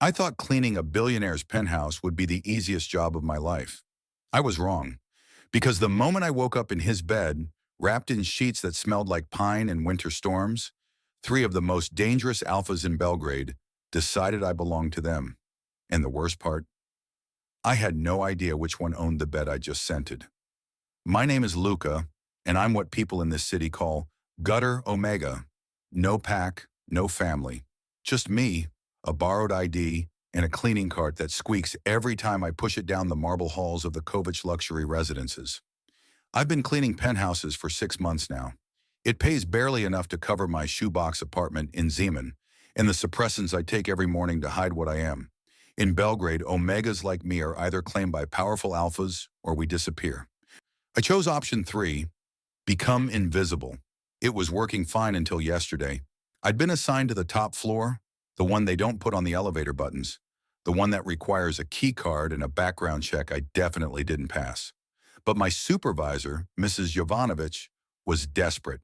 I thought cleaning a billionaire's penthouse would be the easiest job of my life. I was wrong, because the moment I woke up in his bed, wrapped in sheets that smelled like pine and winter storms, three of the most dangerous alphas in Belgrade decided I belonged to them. And the worst part, I had no idea which one owned the bed I just scented. My name is Luca, and I'm what people in this city call gutter omega. No pack, no family. Just me, a borrowed ID, and a cleaning cart that squeaks every time I push it down the marble halls of the Kovač luxury residences. I've been cleaning penthouses for 6 months now. It pays barely enough to cover my shoebox apartment in Zeman and the suppressants I take every morning to hide what I am. In Belgrade, omegas like me are either claimed by powerful alphas or we disappear. I chose option 3, become invisible. It was working fine until yesterday. I'd been assigned to the top floor, the one they don't put on the elevator buttons, the one that requires a key card and a background check I definitely didn't pass. But my supervisor, Mrs. Jovanovic, was desperate.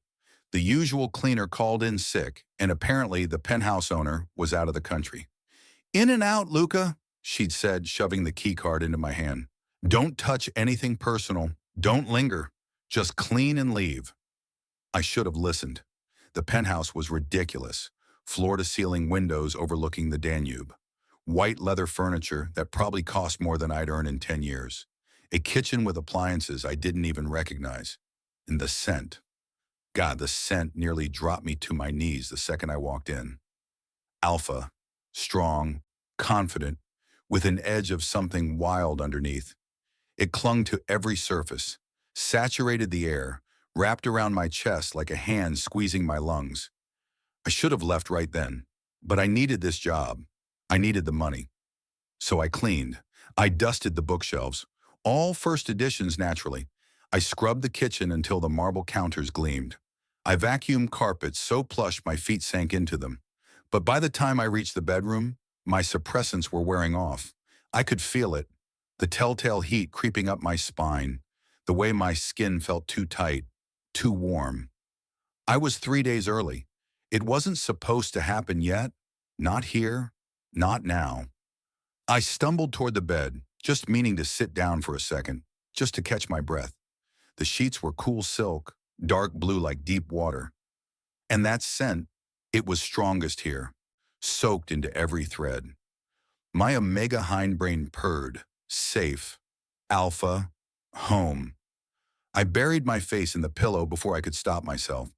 The usual cleaner called in sick, and apparently the penthouse owner was out of the country. "In and out, Luca," she'd said, shoving the key card into my hand. "Don't touch anything personal. Don't linger. Just clean and leave." I should have listened. The penthouse was ridiculous. Floor-to-ceiling windows overlooking the Danube. White leather furniture that probably cost more than I'd earn in 10 years. A kitchen with appliances I didn't even recognize. And the scent. God, the scent nearly dropped me to my knees the second I walked in. Alpha. Strong. Confident. With an edge of something wild underneath. It clung to every surface. Saturated the air. Wrapped around my chest like a hand squeezing my lungs. I should have left right then, but I needed this job. I needed the money. So I cleaned. I dusted the bookshelves, all first editions naturally. I scrubbed the kitchen until the marble counters gleamed. I vacuumed carpets so plush my feet sank into them. But by the time I reached the bedroom, my suppressants were wearing off. I could feel it, the telltale heat creeping up my spine, the way my skin felt too tight, too warm. I was 3 days early. It wasn't supposed to happen yet. Not here. Not now. I stumbled toward the bed, just meaning to sit down for a second, just to catch my breath. The sheets were cool silk, dark blue like deep water. And that scent, it was strongest here, soaked into every thread. My omega hindbrain purred, safe, alpha, home. I buried my face in the pillow before I could stop myself.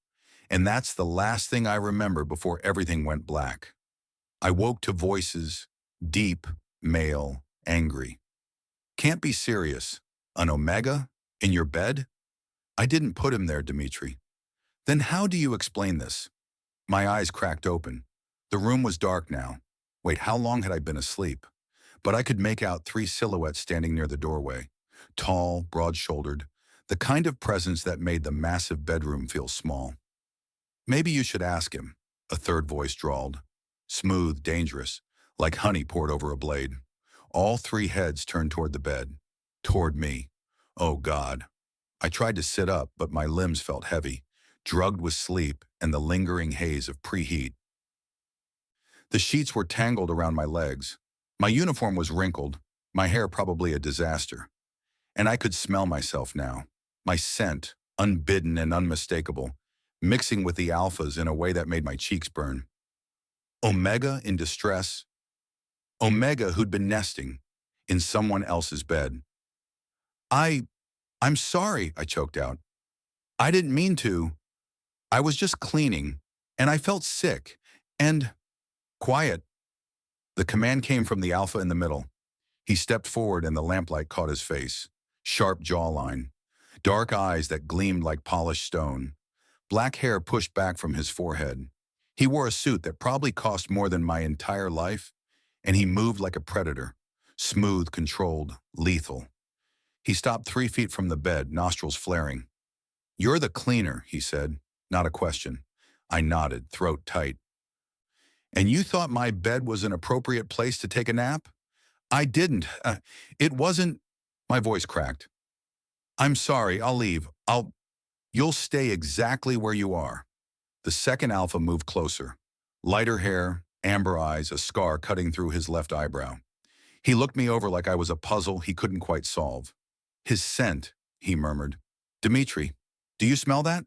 And that's the last thing I remember before everything went black. I woke to voices, deep, male, angry. "Can't be serious. An omega? In your bed?" "I didn't put him there, Dimitri." "Then how do you explain this?" My eyes cracked open. The room was dark now. Wait, how long had I been asleep? But I could make out 3 silhouettes standing near the doorway. Tall, broad-shouldered, the kind of presence that made the massive bedroom feel small. "Maybe you should ask him," a third voice drawled. Smooth, dangerous, like honey poured over a blade. All 3 heads turned toward the bed. Toward me. Oh, God. I tried to sit up, but my limbs felt heavy, drugged with sleep and the lingering haze of preheat. The sheets were tangled around my legs. My uniform was wrinkled, my hair probably a disaster. And I could smell myself now. My scent, unbidden and unmistakable, mixing with the alphas in a way that made my cheeks burn. Omega in distress. Omega who'd been nesting in someone else's bed. I'm sorry," I choked out. "I didn't mean to. I was just cleaning, and I felt sick, and—" "Quiet." The command came from the alpha in the middle. He stepped forward and the lamplight caught his face. Sharp jawline. Dark eyes that gleamed like polished stone. Black hair pushed back from his forehead. He wore a suit that probably cost more than my entire life, and he moved like a predator. Smooth, controlled, lethal. He stopped 3 feet from the bed, nostrils flaring. "You're the cleaner," he said, not a question. I nodded, throat tight. "And you thought my bed was an appropriate place to take a nap?" "I didn't. It wasn't—" My voice cracked. "I'm sorry, I'll leave. You'll stay exactly where you are." The second alpha moved closer. Lighter hair, amber eyes, a scar cutting through his left eyebrow. He looked me over like I was a puzzle he couldn't quite solve. His scent, he murmured. Dimitri, do you smell that?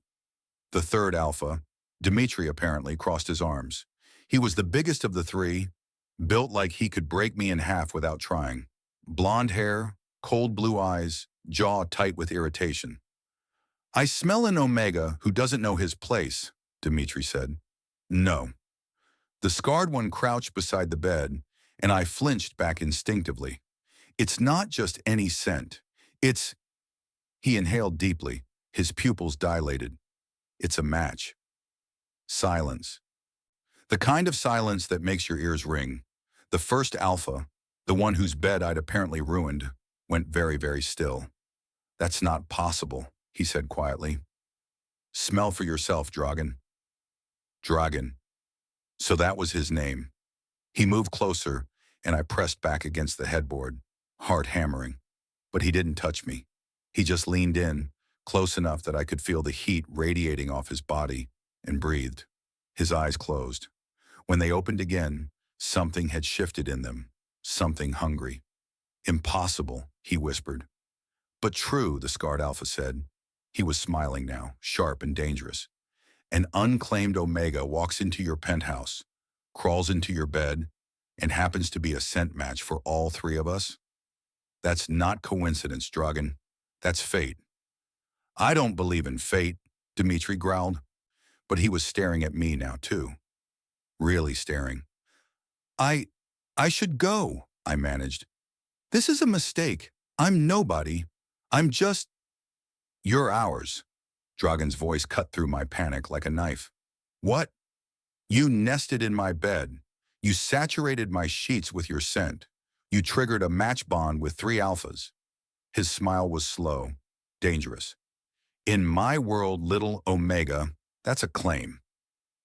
The third alpha, Dimitri, apparently crossed his arms. He was the biggest of the three, built like he could break me in half without trying. Blonde hair, cold blue eyes, jaw tight with irritation. I smell an Omega who doesn't know his place, Dimitri said. No. The scarred one crouched beside the bed, and I flinched back instinctively. It's not just any scent. It's... He inhaled deeply, his pupils dilated. It's a match. Silence. The kind of silence that makes your ears ring. The first alpha, the one whose bed I'd apparently ruined, went very, very still. That's not possible, he said quietly. Smell for yourself, Dragan. Dragan. So that was his name. He moved closer, and I pressed back against the headboard, heart hammering. But he didn't touch me. He just leaned in, close enough that I could feel the heat radiating off his body, and breathed. His eyes closed. When they opened again, something had shifted in them, something hungry. Impossible, he whispered. But true, the scarred alpha said. He was smiling now, sharp and dangerous. An unclaimed Omega walks into your penthouse, crawls into your bed, and happens to be a scent match for all three of us? That's not coincidence, Dragan. That's fate. I don't believe in fate, Dimitri growled. But he was staring at me now, too. Really staring. I should go, I managed. This is a mistake. I'm nobody. I'm just... You're ours. Dragan's voice cut through my panic like a knife. What? You nested in my bed. You saturated my sheets with your scent. You triggered a match bond with three alphas. His smile was slow, dangerous. In my world, little Omega, that's a claim.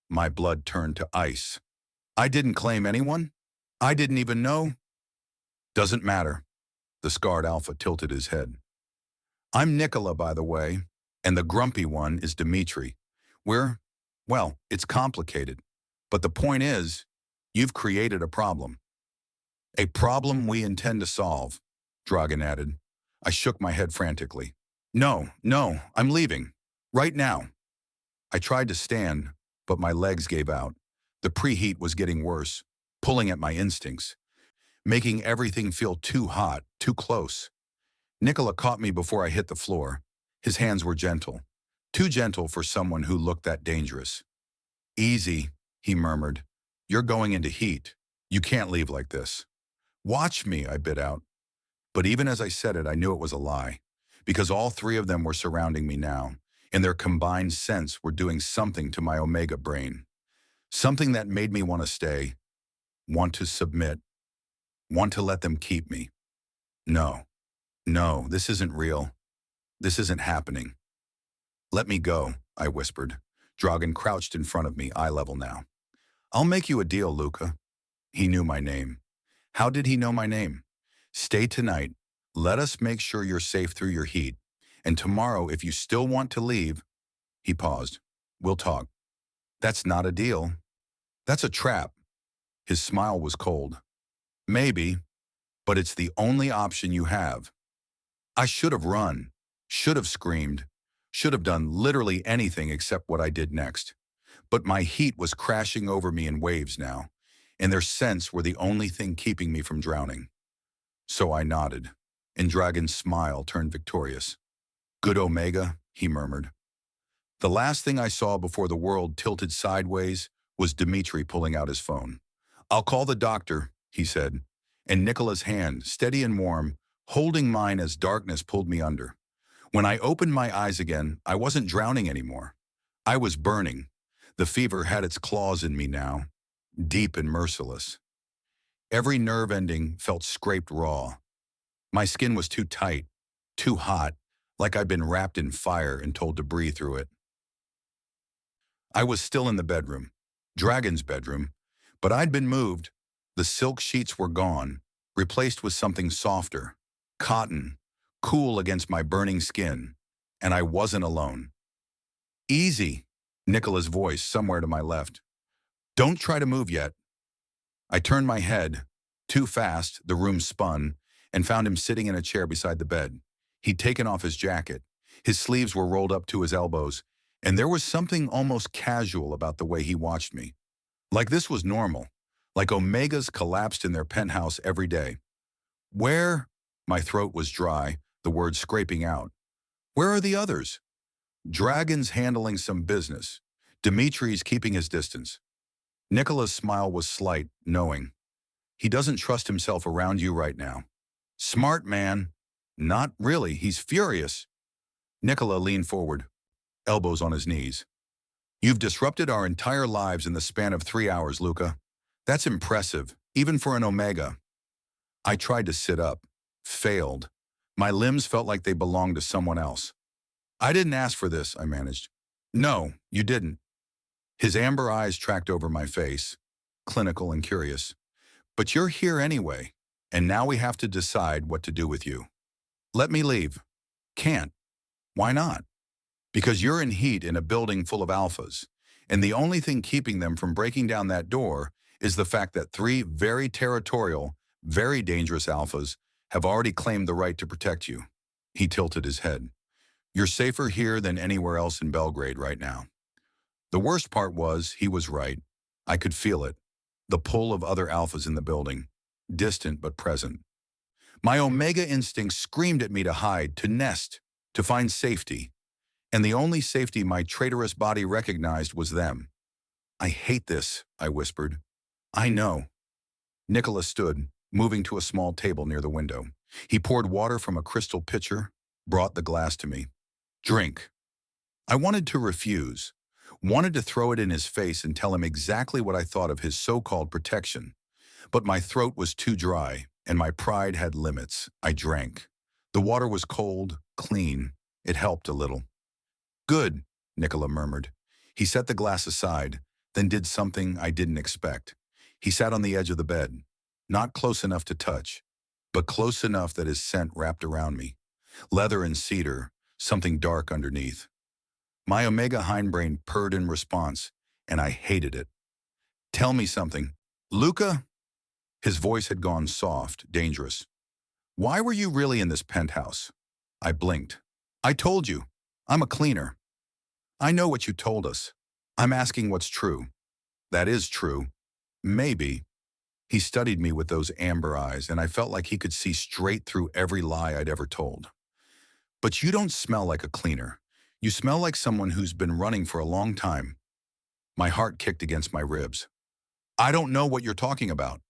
My blood turned to ice. I didn't claim anyone. I didn't even know. Doesn't matter. The scarred alpha tilted his head. I'm Nikola, by the way, and the grumpy one is Dimitri. Well, it's complicated. But the point is, you've created a problem. A problem we intend to solve, Dragan added. I shook my head frantically. No, I'm leaving. Right now. I tried to stand, but my legs gave out. The preheat was getting worse, pulling at my instincts, making everything feel too hot, too close. Nikola caught me before I hit the floor. His hands were gentle, too gentle for someone who looked that dangerous. Easy, he murmured. You're going into heat. You can't leave like this. Watch me, I bit out. But even as I said it, I knew it was a lie, because all three of them were surrounding me now, and their combined sense were doing something to my Omega brain. Something that made me want to stay, want to submit, want to let them keep me. No, this isn't real. This isn't happening. Let me go, I whispered. Dragan crouched in front of me, eye level now. I'll make you a deal, Luca. He knew my name. How did he know my name? Stay tonight. Let us make sure you're safe through your heat. And tomorrow, if you still want to leave, he paused. We'll talk. That's not a deal. That's a trap. His smile was cold. Maybe, but it's the only option you have. I should have run, should have screamed, should have done literally anything except what I did next. But my heat was crashing over me in waves now, and their scents were the only thing keeping me from drowning. So I nodded, and Dragan's smile turned victorious. Good Omega, he murmured. The last thing I saw before the world tilted sideways was Dimitri pulling out his phone. I'll call the doctor, he said, and Nikola's hand, steady and warm, holding mine as darkness pulled me under. When I opened my eyes again, I wasn't drowning anymore. I was burning. The fever had its claws in me now, deep and merciless. Every nerve ending felt scraped raw. My skin was too tight, too hot, like I'd been wrapped in fire and told to breathe through it. I was still in the bedroom, Dragan's bedroom, but I'd been moved. The silk sheets were gone, replaced with something softer, cotton, cool against my burning skin, and I wasn't alone. Easy, Nikola's voice somewhere to my left. Don't try to move yet. I turned my head. Too fast, the room spun, and found him sitting in a chair beside the bed. He'd taken off his jacket. His sleeves were rolled up to his elbows, and there was something almost casual about the way he watched me. Like this was normal, like Omegas collapsed in their penthouse every day. Where? My throat was dry, the words scraping out. Where are the others? Dragan's handling some business. Dimitri's keeping his distance. Nikola's smile was slight, knowing. He doesn't trust himself around you right now. Smart man. Not really, he's furious. Nikola leaned forward, elbows on his knees. You've disrupted our entire lives in the span of 3 hours, Luca. That's impressive, even for an Omega. I tried to sit up. Failed. My limbs felt like they belonged to someone else. I didn't ask for this, I managed. No, you didn't. His amber eyes tracked over my face, clinical and curious. But you're here anyway, and now we have to decide what to do with you. Let me leave. Can't. Why not? Because you're in heat in a building full of alphas, and the only thing keeping them from breaking down that door is the fact that 3 very territorial, very dangerous alphas have already claimed the right to protect you. He tilted his head. You're safer here than anywhere else in Belgrade right now. The worst part was, he was right. I could feel it. The pull of other alphas in the building. Distant but present. My Omega instinct screamed at me to hide, to nest, to find safety. And the only safety my traitorous body recognized was them. I hate this, I whispered. I know. Nikola stood, moving to a small table near the window. He poured water from a crystal pitcher, brought the glass to me. Drink. I wanted to refuse, wanted to throw it in his face and tell him exactly what I thought of his so-called protection. But my throat was too dry, and my pride had limits. I drank. The water was cold, clean. It helped a little. Good, Nikola murmured. He set the glass aside, then did something I didn't expect. He sat on the edge of the bed, not close enough to touch, but close enough that his scent wrapped around me. Leather and cedar, something dark underneath. My Omega hindbrain purred in response, and I hated it. Tell me something. Luca? His voice had gone soft, dangerous. Why were you really in this penthouse? I blinked. I told you. I'm a cleaner. I know what you told us. I'm asking what's true. That is true. Maybe. He studied me with those amber eyes, and I felt like he could see straight through every lie I'd ever told. But you don't smell like a cleaner. You smell like someone who's been running for a long time. My heart kicked against my ribs. I don't know what you're talking about.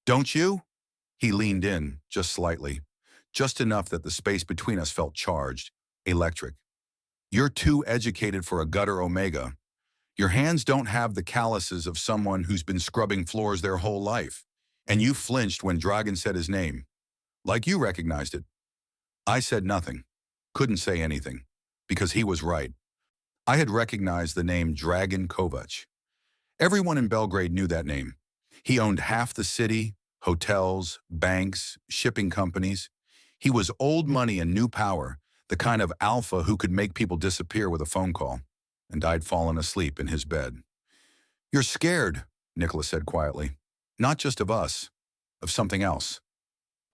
Don't you? He leaned in, just slightly, just enough that the space between us felt charged, electric. You're too educated for a gutter Omega. Your hands don't have the calluses of someone who's been scrubbing floors their whole life. And you flinched when Dragan said his name. Like you recognized it. I said nothing. Couldn't say anything. Because he was right. I had recognized the name Dragan Kovač. Everyone in Belgrade knew that name. He owned half the city, hotels, banks, shipping companies. He was old money and new power, the kind of alpha who could make people disappear with a phone call. And I'd fallen asleep in his bed. You're scared, Nikola said quietly. Not just of us, of something else.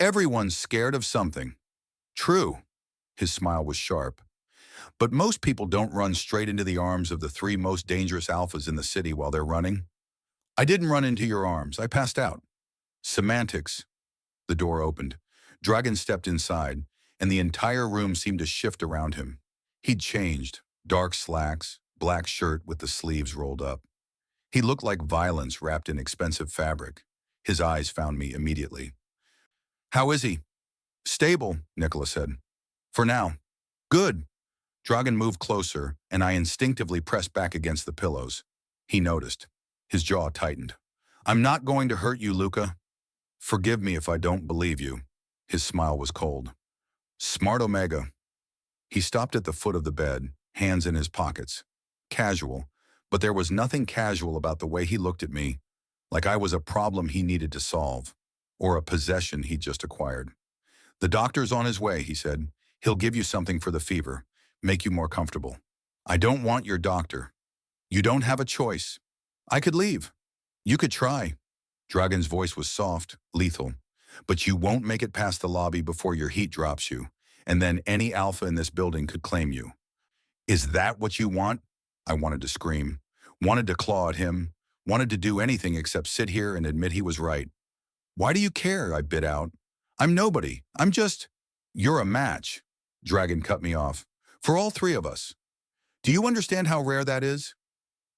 Everyone's scared of something. True. His smile was sharp. But most people don't run straight into the arms of the 3 most dangerous alphas in the city while they're running. I didn't run into your arms. I passed out. Semantics. The door opened. Dragan stepped inside, and the entire room seemed to shift around him. He'd changed. Dark slacks, black shirt with the sleeves rolled up. He looked like violence wrapped in expensive fabric. His eyes found me immediately. How is he? Stable, Nikola said. For now. Good. Dragan moved closer, and I instinctively pressed back against the pillows. He noticed. His jaw tightened. I'm not going to hurt you, Luca. Forgive me if I don't believe you. His smile was cold. Smart Omega. He stopped at the foot of the bed, hands in his pockets. Casual, but there was nothing casual about the way he looked at me, like I was a problem he needed to solve, or a possession he'd just acquired. The doctor's on his way, he said. He'll give you something for the fever, make you more comfortable. I don't want your doctor. You don't have a choice. I could leave. You could try. Dragan's voice was soft, lethal. But you won't make it past the lobby before your heat drops you, and then any alpha in this building could claim you. Is that what you want? I wanted to scream, wanted to claw at him, wanted to do anything except sit here and admit he was right. Why do you care? I bit out. I'm nobody. I'm just... You're a match. Dragan cut me off. For all three of us. Do you understand how rare that is?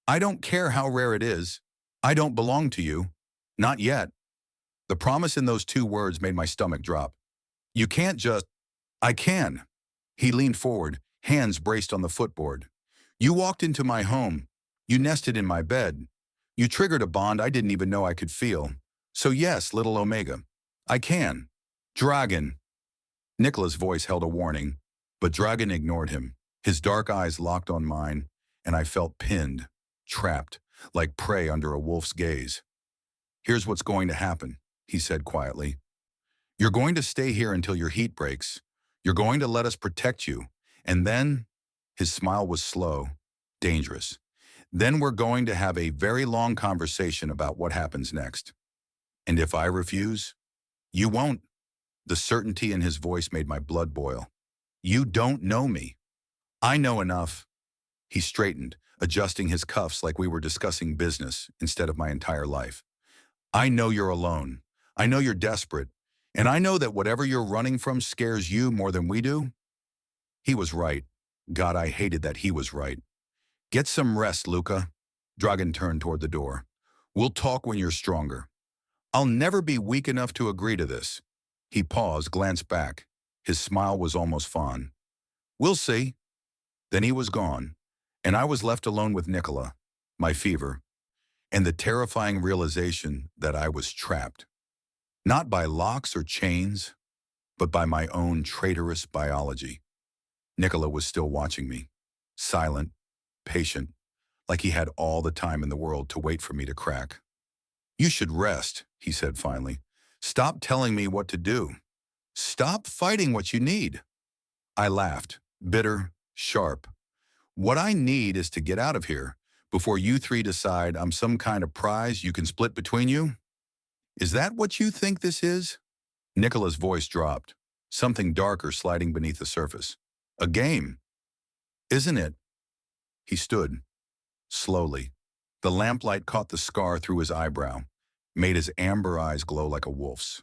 I don't care how rare it is. I don't belong to you. Not yet. The promise in those two words made my stomach drop. You can't just... I can. He leaned forward, hands braced on the footboard. You walked into my home. You nested in my bed. You triggered a bond I didn't even know I could feel. So yes, little Omega. I can. Dragan. Nikola's voice held a warning, but Dragan ignored him. His dark eyes locked on mine, and I felt pinned, trapped, like prey under a wolf's gaze. Here's what's going to happen, he said quietly. You're going to stay here until your heat breaks. You're going to let us protect you. And then, his smile was slow, dangerous. Then we're going to have a very long conversation about what happens next. And if I refuse, you won't. The certainty in his voice made my blood boil. You don't know me. I know enough. He straightened, adjusting his cuffs like we were discussing business instead of my entire life. I know you're alone. I know you're desperate. And I know that whatever you're running from scares you more than we do. He was right. God, I hated that he was right. Get some rest, Luca. Dragan turned toward the door. We'll talk when you're stronger. I'll never be weak enough to agree to this. He paused, glanced back. His smile was almost fond. We'll see. Then he was gone, and I was left alone with Nikola, my fever, and the terrifying realization that I was trapped. Not by locks or chains, but by my own traitorous biology. Nikola was still watching me, silent, patient, like he had all the time in the world to wait for me to crack. You should rest, he said finally. Stop telling me what to do. Stop fighting what you need. I laughed, bitter, sharp. What I need is to get out of here before you three decide I'm some kind of prize you can split between you. Is that what you think this is? Nikola's voice dropped, something darker sliding beneath the surface. A game. Isn't it? He stood, slowly. The lamplight caught the scar through his eyebrow, made his amber eyes glow like a wolf's.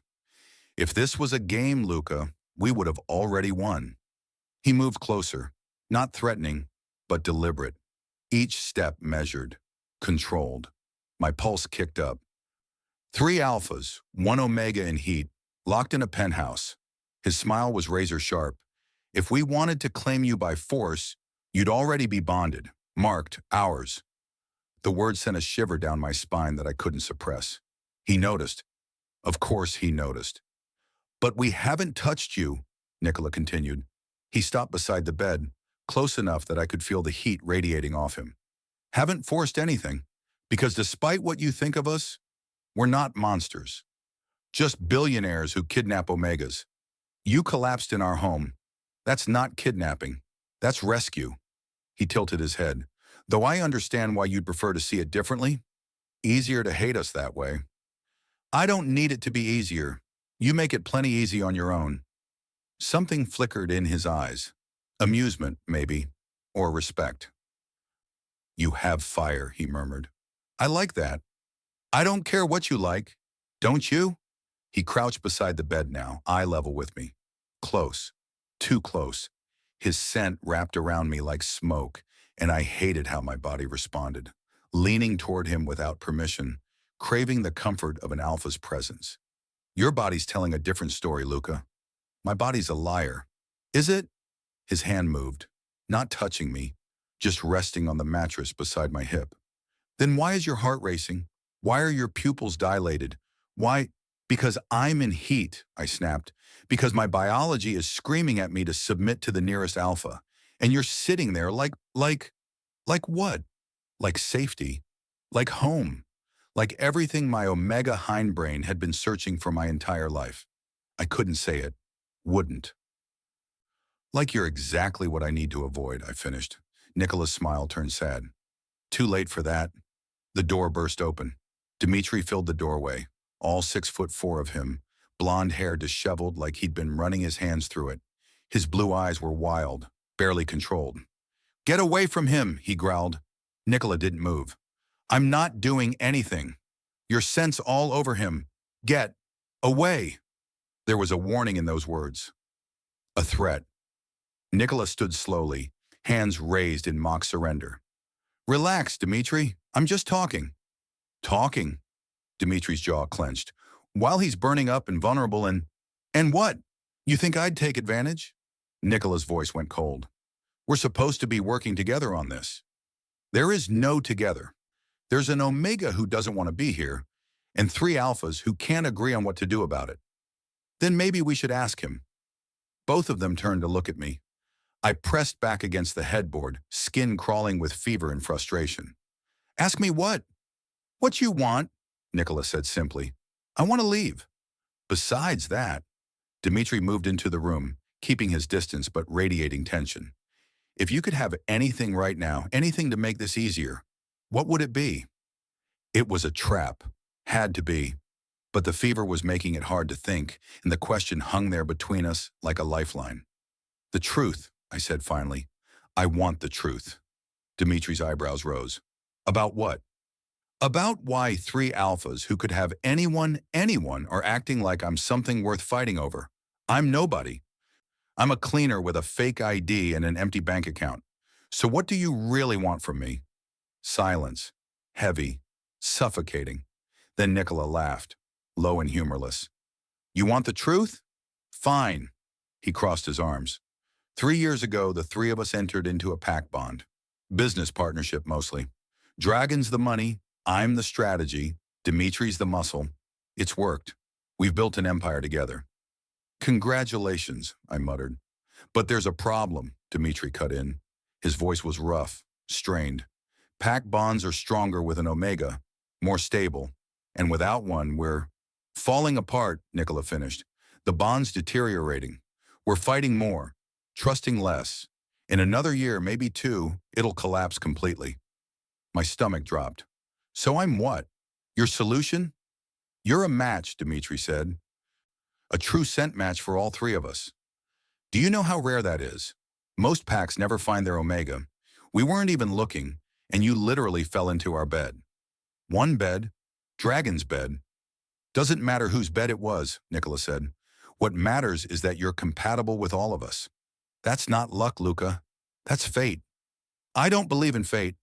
If this was a game, Luca, we would have already won. He moved closer, not threatening, but deliberate. Each step measured, controlled. My pulse kicked up. 3 alphas, 1 omega in heat, locked in a penthouse. His smile was razor sharp. If we wanted to claim you by force, you'd already be bonded, marked, ours. The word sent a shiver down my spine that I couldn't suppress. He noticed. Of course he noticed. But we haven't touched you, Nikola continued. He stopped beside the bed, close enough that I could feel the heat radiating off him. Haven't forced anything, because despite what you think of us, we're not monsters. Just billionaires who kidnap omegas. You collapsed in our home. That's not kidnapping. That's rescue. He tilted his head. Though I understand why you'd prefer to see it differently, easier to hate us that way. I don't need it to be easier. You make it plenty easy on your own. Something flickered in his eyes. Amusement, maybe, or respect. You have fire, he murmured. I like that. I don't care what you like. Don't you? He crouched beside the bed now, eye level with me. Close. Too close. His scent wrapped around me like smoke, and I hated how my body responded, leaning toward him without permission, craving the comfort of an alpha's presence. Your body's telling a different story, Luca. My body's a liar. Is it? His hand moved, not touching me, just resting on the mattress beside my hip. Then why is your heart racing? Why are your pupils dilated? Why? Because I'm in heat, I snapped. Because my biology is screaming at me to submit to the nearest alpha. And you're sitting there like what? Like safety. Like home. Like everything my omega hindbrain had been searching for my entire life. I couldn't say it. Wouldn't. Like you're exactly what I need to avoid, I finished. Nikola's smile turned sad. Too late for that. The door burst open. Dimitri filled the doorway, all 6'4" of him, blonde hair disheveled like he'd been running his hands through it. His blue eyes were wild, barely controlled. "Get away from him," he growled. Nikola didn't move. "I'm not doing anything. Your scent's all over him. Get away." There was a warning in those words. A threat. Nikola stood slowly, hands raised in mock surrender. "Relax, Dimitri. I'm just talking." "Talking?" Dimitri's jaw clenched. "While he's burning up and vulnerable and what? You think I'd take advantage?" Nikola's voice went cold. "We're supposed to be working together on this." "There is no together. There's an Omega who doesn't want to be here, and 3 alphas who can't agree on what to do about it. Then maybe we should ask him." Both of them turned to look at me. I pressed back against the headboard, skin crawling with fever and frustration. "Ask me what?" "What you want," Nikola said simply. "I want to leave." "Besides that," Dimitri moved into the room, keeping his distance but radiating tension. "If you could have anything right now, anything to make this easier, what would it be?" It was a trap. Had to be. But the fever was making it hard to think, and the question hung there between us like a lifeline. "The truth," I said finally. "I want the truth." Dimitri's eyebrows rose. "About what?" "About why 3 alphas who could have anyone are acting like I'm something worth fighting over. I'm nobody. I'm a cleaner with a fake ID and an empty bank account. So what do you really want from me?" Silence. Heavy. Suffocating. Then Nikola laughed, low and humorless. "You want the truth? Fine." He crossed his arms. 3 years ago, the 3 of us entered into a pact bond. Business partnership, mostly. Dragan's the money, I'm the strategy, Dimitri's the muscle. It's worked. We've built an empire together. "Congratulations," I muttered. "But there's a problem," Dimitri cut in. His voice was rough, strained. "Pact bonds are stronger with an Omega, more stable. And without one, we're falling apart," Nikola finished. "The bond's deteriorating. We're fighting more, trusting less. In another year, maybe 2, it'll collapse completely." My stomach dropped. "So I'm what? Your solution?" "You're a match," Dimitri said. "A true scent match for all 3 of us. Do you know how rare that is? Most packs never find their Omega. We weren't even looking, and you literally fell into our bed." "One bed? Dragan's bed." "Doesn't matter whose bed it was," Nikola said. "What matters is that you're compatible with all of us. That's not luck, Luca. That's fate." "I don't believe in fate."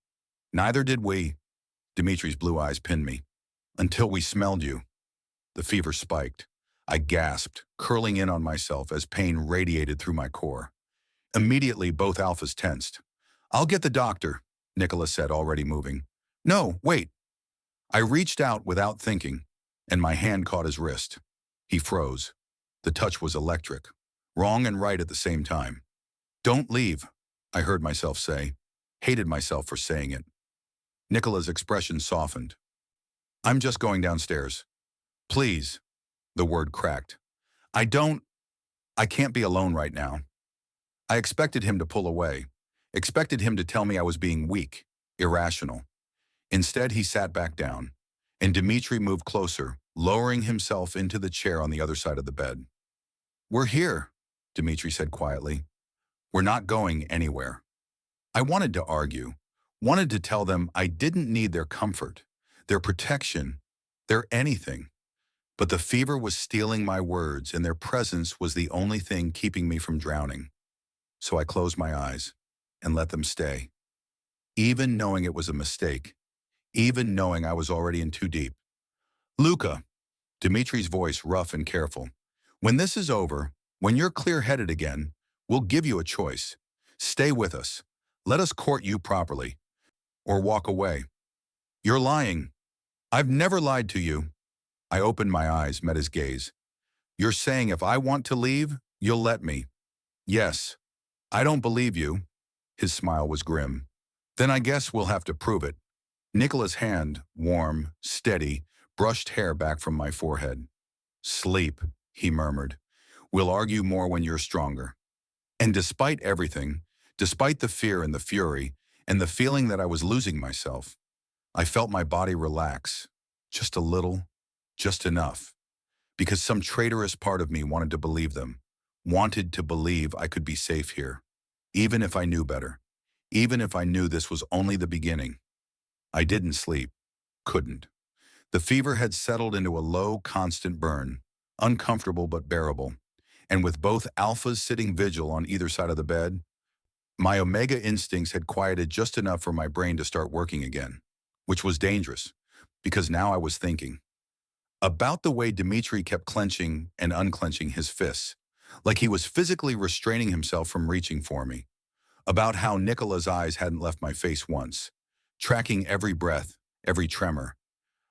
"Neither did we." Dimitri's blue eyes pinned me. "Until we smelled you." The fever spiked. I gasped, curling in on myself as pain radiated through my core. Immediately, both alphas tensed. "I'll get the doctor," Nikola said, already moving. "No, wait." I reached out without thinking, and my hand caught his wrist. He froze. The touch was electric, wrong and right at the same time. "Don't leave," I heard myself say. Hated myself for saying it. Nikola's expression softened. "I'm just going downstairs." "Please." The word cracked. I can't be alone right now." I expected him to pull away, expected him to tell me I was being weak, irrational. Instead, he sat back down, and Dimitri moved closer, lowering himself into the chair on the other side of the bed. "We're here," Dimitri said quietly. "We're not going anywhere." I wanted to argue, wanted to tell them I didn't need their comfort, their protection, their anything. But the fever was stealing my words, and their presence was the only thing keeping me from drowning. So I closed my eyes and let them stay. Even knowing it was a mistake, even knowing I was already in too deep. "Luca," Dimitri's voice rough and careful, "when this is over, when you're clear-headed again, we'll give you a choice. Stay with us. Let us court you properly. Or walk away." "You're lying." "I've never lied to you." I opened my eyes, met his gaze. "You're saying if I want to leave, you'll let me?" "Yes." "I don't believe you." His smile was grim. "Then I guess we'll have to prove it." Nikola's hand, warm, steady, brushed hair back from my forehead. "Sleep," he murmured. "We'll argue more when you're stronger." And despite everything, despite the fear and the fury, and the feeling that I was losing myself, I felt my body relax, just a little, Just enough. Because some traitorous part of me wanted to believe them, wanted to believe I could be safe here, even if I knew better, even if I knew this was only the beginning. I didn't sleep, couldn't. The fever had settled into a low, constant burn, uncomfortable but bearable, and with both alphas sitting vigil on either side of the bed, my omega instincts had quieted just enough for my brain to start working again, which was dangerous, because now I was thinking about the way Dimitri kept clenching and unclenching his fists, like he was physically restraining himself from reaching for me, about how Nikola's eyes hadn't left my face once, tracking every breath, every tremor,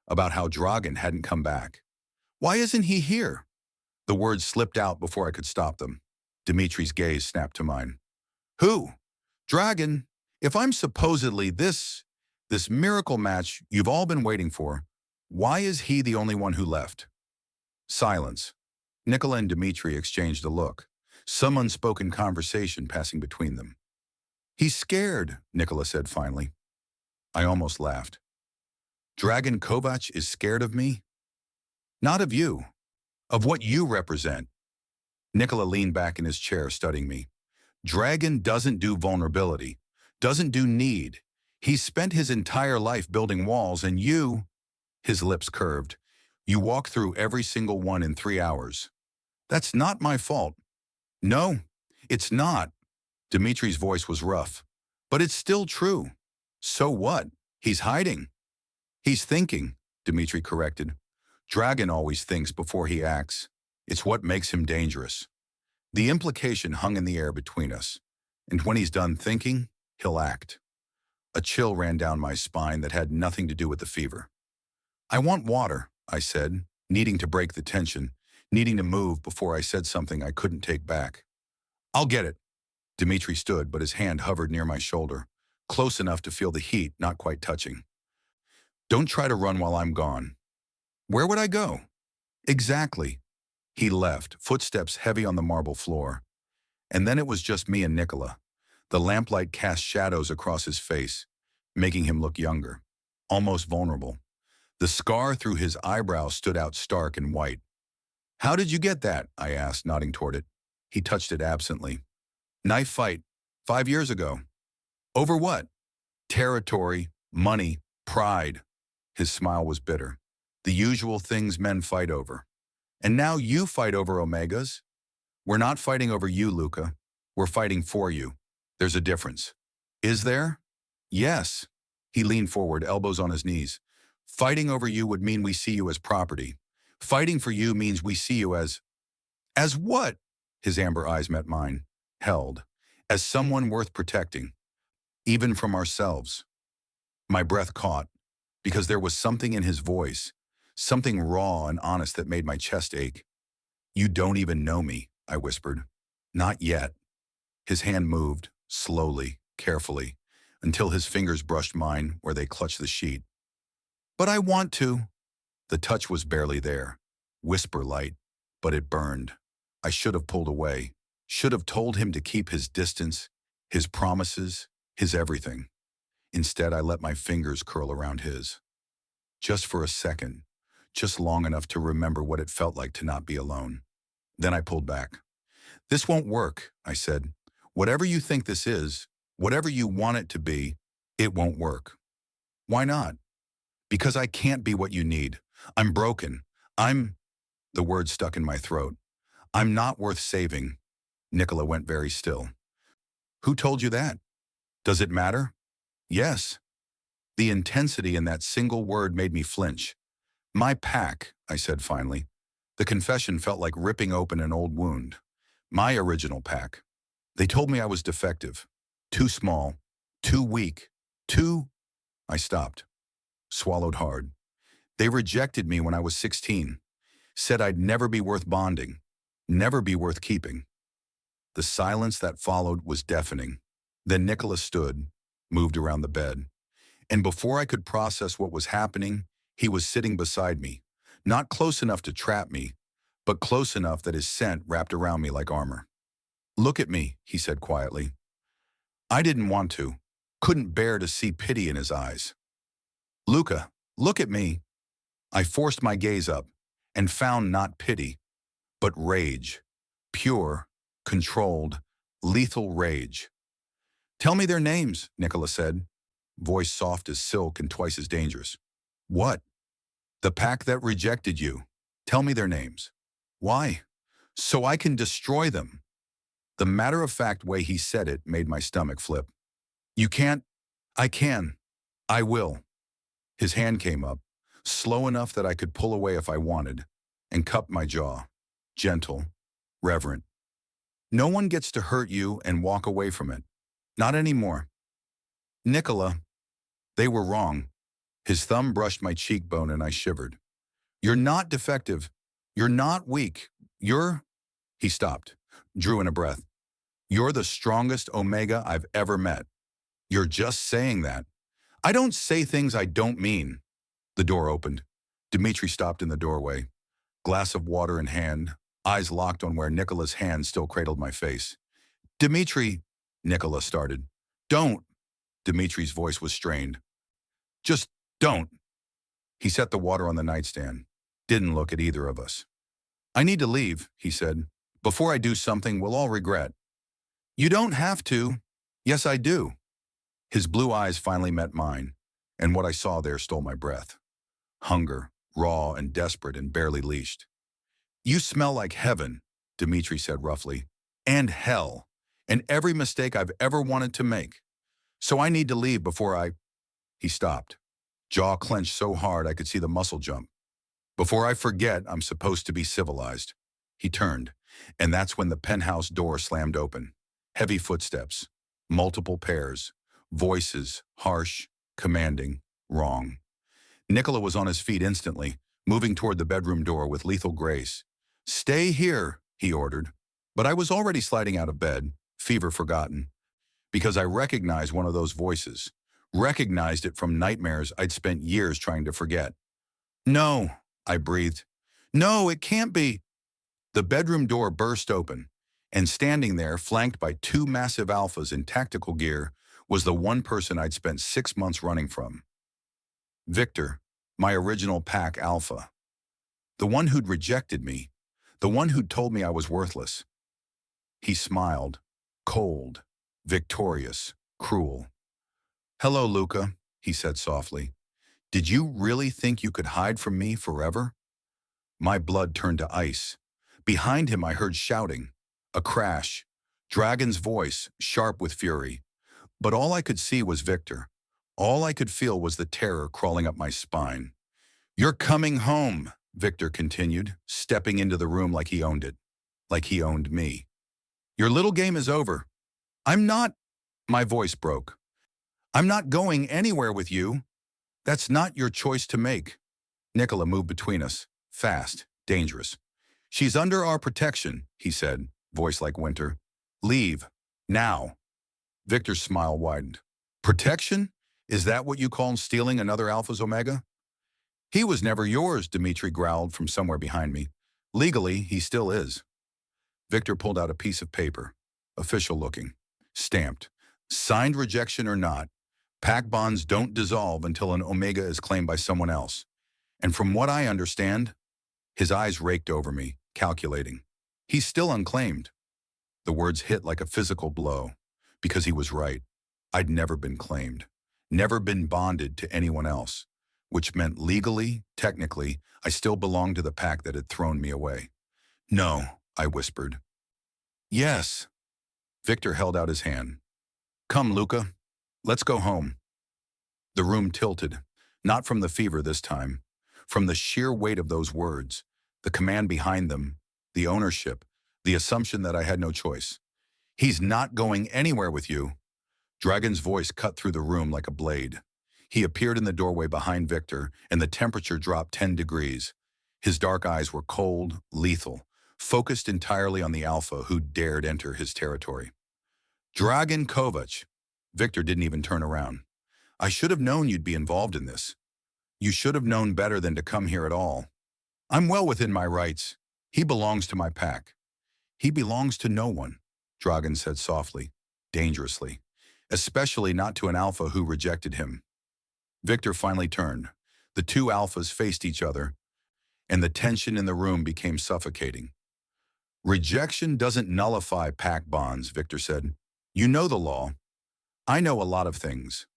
about how Dragan hadn't come back. Why isn't he here? The words slipped out before I could stop them. Dimitri's gaze snapped to mine. Who? Dragan? If I'm supposedly this miracle match you've all been waiting for, why is he the only one who left? Silence. Nikola and Dimitri exchanged a look, some unspoken conversation passing between them. He's scared, Nikola said finally. I almost laughed. Dragan Kovač is scared of me? Not of you. Of what you represent. Nikola leaned back in his chair, studying me. Dragan doesn't do vulnerability, doesn't do need. He's spent his entire life building walls, and you, his lips curved, you walk through every single one in 3 hours. That's not my fault. No, it's not. Dimitri's voice was rough. But it's still true. So what? He's hiding. He's thinking, Dimitri corrected. Dragan always thinks before he acts. It's what makes him dangerous. The implication hung in the air between us, and when he's done thinking, he'll act. A chill ran down my spine that had nothing to do with the fever. I want water, I said, needing to break the tension, needing to move before I said something I couldn't take back. I'll get it. Dimitri stood, but his hand hovered near my shoulder, close enough to feel the heat not quite touching. Don't try to run while I'm gone. Where would I go? Exactly. He left, footsteps heavy on the marble floor. And then it was just me and Nikola. The lamplight cast shadows across his face, making him look younger, almost vulnerable. The scar through his eyebrow stood out stark and white. How did you get that? I asked, nodding toward it. He touched it absently. Knife fight, 5 years ago. Over what? Territory, money, pride. His smile was bitter. The usual things men fight over. And now you fight over omegas? We're not fighting over you, Luca. We're fighting for you. There's a difference. Is there? Yes. He leaned forward, elbows on his knees. Fighting over you would mean we see you as property. Fighting for you means we see you as what? His amber eyes met mine, held, as someone worth protecting, even from ourselves. My breath caught, because there was something in his voice, something raw and honest that made my chest ache. You don't even know me, I whispered. Not yet. His hand moved, slowly, carefully, until his fingers brushed mine where they clutched the sheet. But I want to. The touch was barely there, whisper light, but it burned. I should have pulled away, should have told him to keep his distance, his promises, his everything. Instead, I let my fingers curl around his. Just for a second, just long enough to remember what it felt like to not be alone. Then I pulled back. This won't work, I said. Whatever you think this is, whatever you want it to be, it won't work. Why not? Because I can't be what you need. I'm broken. The word stuck in my throat. I'm not worth saving. Nikola went very still. Who told you that? Does it matter? Yes. The intensity in that single word made me flinch. My pack, I said finally. The confession felt like ripping open an old wound. My original pack. They told me I was defective. Too small. Too weak. I stopped. Swallowed hard. They rejected me when I was 16. Said I'd never be worth bonding. Never be worth keeping. The silence that followed was deafening. Then Nikola stood, moved around the bed. And before I could process what was happening, he was sitting beside me, not close enough to trap me, but close enough that his scent wrapped around me like armor. Look at me, he said quietly. I didn't want to, couldn't bear to see pity in his eyes. Luca, look at me. I forced my gaze up, and found not pity, but rage. Pure, controlled, lethal rage. Tell me their names, Nikola said, voice soft as silk and twice as dangerous. What? The pack that rejected you. Tell me their names. Why? So I can destroy them. The matter-of-fact way he said it made my stomach flip. You can't. I can. I will. His hand came up, slow enough that I could pull away if I wanted, and cupped my jaw. Gentle, reverent. No one gets to hurt you and walk away from it. Not anymore. Nikola, they were wrong. His thumb brushed my cheekbone and I shivered. You're not defective. You're not weak. He stopped, drew in a breath. You're the strongest Omega I've ever met. You're just saying that. I don't say things I don't mean. The door opened. Dimitri stopped in the doorway, glass of water in hand, eyes locked on where Nikola's hand still cradled my face. Dimitri, Nikola started. Don't. Dimitri's voice was strained. Just don't. He set the water on the nightstand, didn't look at either of us. I need to leave, he said. Before I do something we'll all regret. You don't have to. Yes, I do. His blue eyes finally met mine, and what I saw there stole my breath. Hunger, raw and desperate and barely leashed. You smell like heaven, Dimitri said roughly, and hell, and every mistake I've ever wanted to make. So I need to leave before I... He stopped, jaw clenched so hard I could see the muscle jump. Before I forget, I'm supposed to be civilized. He turned, and that's when the penthouse door slammed open. Heavy footsteps, multiple pairs, voices, harsh, commanding, wrong. Nikola was on his feet instantly, moving toward the bedroom door with lethal grace. Stay here, he ordered. But I was already sliding out of bed, fever forgotten, because I recognized one of those voices, recognized it from nightmares I'd spent years trying to forget. No, I breathed. No, it can't be. The bedroom door burst open, and standing there, flanked by two massive alphas in tactical gear, was the one person I'd spent 6 months running from. Victor, my original pack alpha. The one who'd rejected me, the one who'd told me I was worthless. He smiled, cold, victorious, cruel. Hello, Luca, he said softly. Did you really think you could hide from me forever? My blood turned to ice. Behind him I heard shouting, a crash, Dragan's voice, sharp with fury. But all I could see was Victor. All I could feel was the terror crawling up my spine. You're coming home, Victor continued, stepping into the room like he owned it, like he owned me. Your little game is over. I'm not, my voice broke. I'm not going anywhere with you. That's not your choice to make. Nikola moved between us, fast, dangerous. She's under our protection, he said, voice like winter. Leave, now. Victor's smile widened. Protection? Is that what you call stealing another Alpha's Omega? He was never yours, Dimitri growled from somewhere behind me. Legally, he still is. Victor pulled out a piece of paper, official looking, stamped. Signed rejection or not, pack bonds don't dissolve until an Omega is claimed by someone else. And from what I understand, his eyes raked over me, calculating. He's still unclaimed. The words hit like a physical blow, because he was right. I'd never been claimed, never been bonded to anyone else, which meant legally, technically, I still belonged to the pack that had thrown me away. No, I whispered. Yes. Victor held out his hand. Come, Luca. Let's go home. The room tilted, not from the fever this time, from the sheer weight of those words, the command behind them, the ownership, the assumption that I had no choice. He's not going anywhere with you. Dragan's voice cut through the room like a blade. He appeared in the doorway behind Victor, and the temperature dropped 10 degrees. His dark eyes were cold, lethal, focused entirely on the alpha who dared enter his territory. Dragan Kovač. Victor didn't even turn around. I should have known you'd be involved in this. You should have known better than to come here at all. I'm well within my rights. He belongs to my pack. He belongs to no one, Dragan said softly, dangerously, especially not to an alpha who rejected him. Victor finally turned. The two alphas faced each other, and the tension in the room became suffocating. Rejection doesn't nullify pact bonds, Victor said. You know the law. I know a lot of things.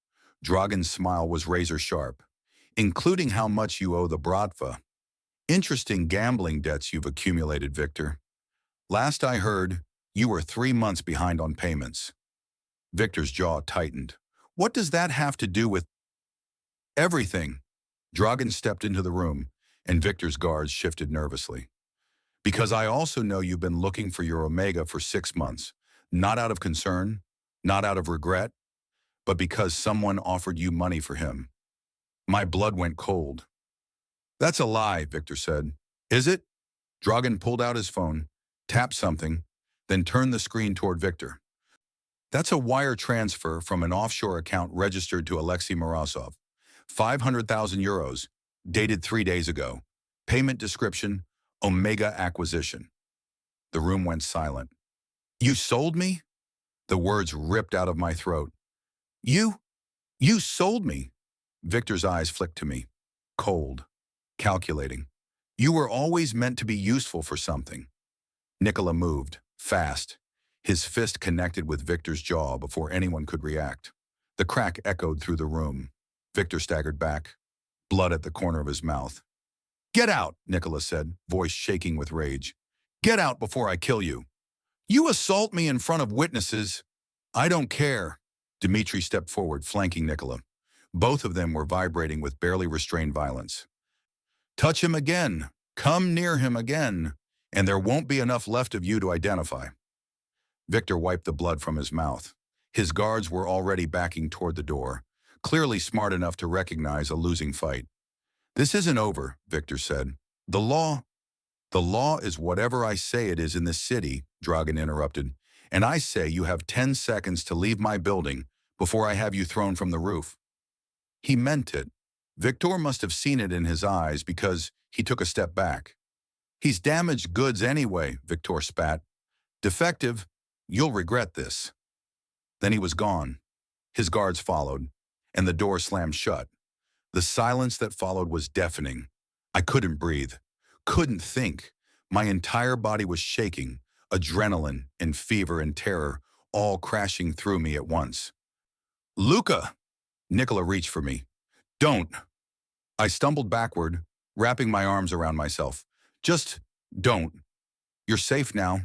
Dragan's smile was razor sharp, including how much you owe the Bratva. Interesting gambling debts you've accumulated, Victor. Last I heard, you were 3 months behind on payments. Victor's jaw tightened. What does that have to do with everything? Dragan stepped into the room, and Victor's guards shifted nervously. Because I also know you've been looking for your Omega for 6 months, not out of concern, not out of regret, but because someone offered you money for him. My blood went cold. That's a lie, Victor said. Is it? Dragan pulled out his phone, tapped something, then turned the screen toward Victor. That's a wire transfer from an offshore account registered to Alexei Morozov. 500,000 euros, dated 3 days ago. Payment description, Omega acquisition. The room went silent. You sold me? The words ripped out of my throat. You sold me. Victor's eyes flicked to me, cold, calculating. You were always meant to be useful for something. Nikola moved, fast. His fist connected with Victor's jaw before anyone could react. The crack echoed through the room. Victor staggered back, blood at the corner of his mouth. Get out, Nikola said, voice shaking with rage. Get out before I kill you. You assault me in front of witnesses. I don't care. Dimitri stepped forward, flanking Nikola. Both of them were vibrating with barely restrained violence. Touch him again. Come near him again, and there won't be enough left of you to identify. Victor wiped the blood from his mouth. His guards were already backing toward the door, clearly smart enough to recognize a losing fight. This isn't over, Victor said. The law is whatever I say it is in this city, Dragan interrupted, and I say you have 10 seconds to leave my building before I have you thrown from the roof. He meant it. Victor must have seen it in his eyes because he took a step back. He's damaged goods anyway, Victor spat. Defective, you'll regret this. Then he was gone. His guards followed, and the door slammed shut. The silence that followed was deafening. I couldn't breathe, couldn't think. My entire body was shaking, adrenaline and fever and terror all crashing through me at once. Luca! Nikola reached for me. Don't. I stumbled backward, wrapping my arms around myself. Just don't. You're safe now,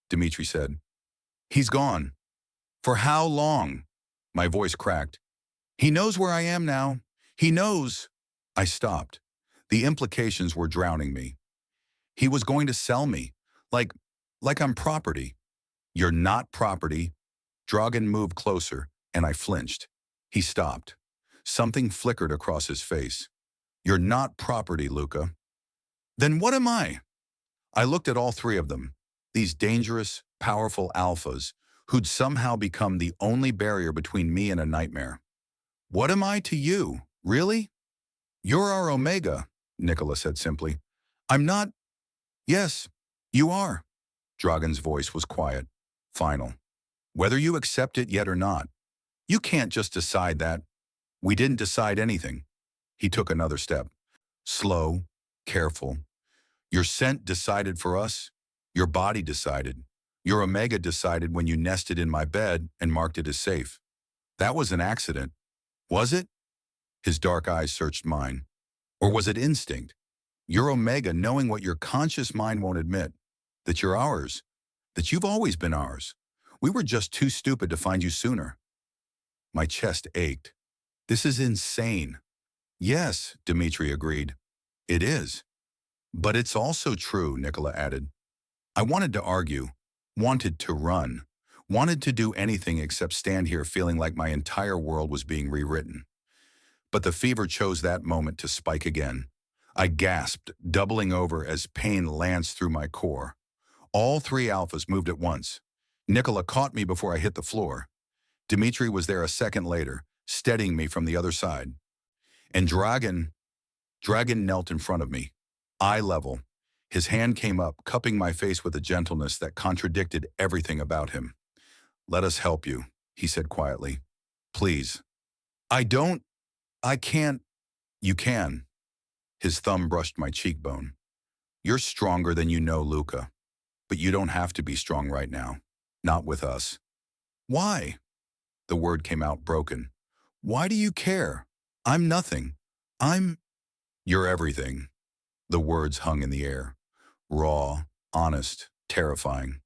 Dimitri said. He's gone. For how long? My voice cracked. He knows where I am now. He knows. I stopped. The implications were drowning me. He was going to sell me, like I'm property. You're not property. Dragan moved closer, and I flinched. He stopped. Something flickered across his face. You're not property, Luca. Then what am I? I looked at all three of them, these dangerous, powerful alphas who'd somehow become the only barrier between me and a nightmare. What am I to you, really? You're our Omega, Nikola said simply. I'm not. Yes, you are. Dragan's voice was quiet, final. Whether you accept it yet or not, you can't just decide that. We didn't decide anything. He took another step. Slow, careful. Your scent decided for us. Your body decided. Your Omega decided when you nested in my bed and marked it as safe. That was an accident. Was it? His dark eyes searched mine. Or was it instinct? Your Omega knowing what your conscious mind won't admit. That you're ours. That you've always been ours. We were just too stupid to find you sooner. My chest ached. This is insane. Yes, Dimitri agreed. It is. But it's also true, Nikola added. I wanted to argue, wanted to run, wanted to do anything except stand here feeling like my entire world was being rewritten. But the fever chose that moment to spike again. I gasped, doubling over as pain lanced through my core. All three alphas moved at once. Nikola caught me before I hit the floor. Dimitri was there a second later, steadying me from the other side. And Dragan knelt in front of me, eye level. His hand came up, cupping my face with a gentleness that contradicted everything about him. Let us help you, he said quietly. Please. I can't. You can. His thumb brushed my cheekbone. You're stronger than you know, Luca. But you don't have to be strong right now. Not with us. Why? The word came out broken. Why do you care? I'm nothing. I'm... You're everything. The words hung in the air. Raw, honest, terrifying.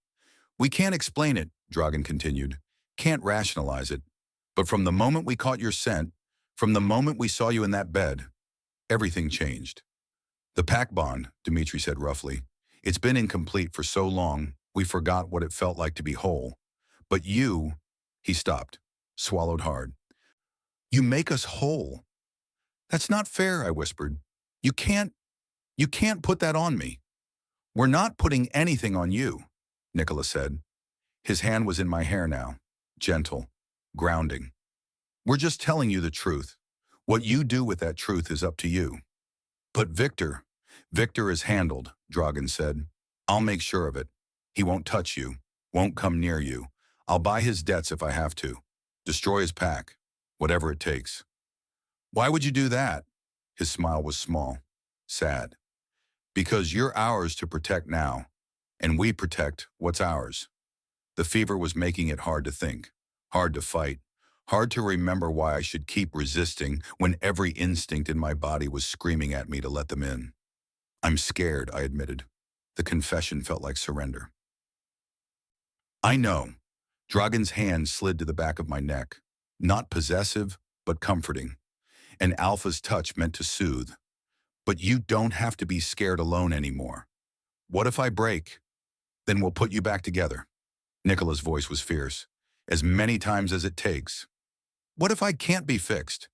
We can't explain it, Dragan continued. Can't rationalize it. But from the moment we caught your scent, from the moment we saw you in that bed, everything changed. The pack bond, Dimitri said roughly. It's been incomplete for so long, we forgot what it felt like to be whole. But you, he stopped, swallowed hard. You make us whole. That's not fair, I whispered. You can't put that on me. We're not putting anything on you, Nikola said. His hand was in my hair now, gentle, grounding. We're just telling you the truth. What you do with that truth is up to you. But Victor is handled, Dragan said. I'll make sure of it. He won't touch you, won't come near you. I'll buy his debts if I have to. Destroy his pack, whatever it takes. Why would you do that? His smile was small, sad. Because you're ours to protect now, and we protect what's ours. The fever was making it hard to think, hard to fight, hard to remember why I should keep resisting when every instinct in my body was screaming at me to let them in. I'm scared, I admitted. The confession felt like surrender. I know. Dragan's hand slid to the back of my neck, not possessive, but comforting. And Alpha's touch meant to soothe. But you don't have to be scared alone anymore. What if I break? Then we'll put you back together. Nikola's voice was fierce. As many times as it takes. What if I can't be fixed?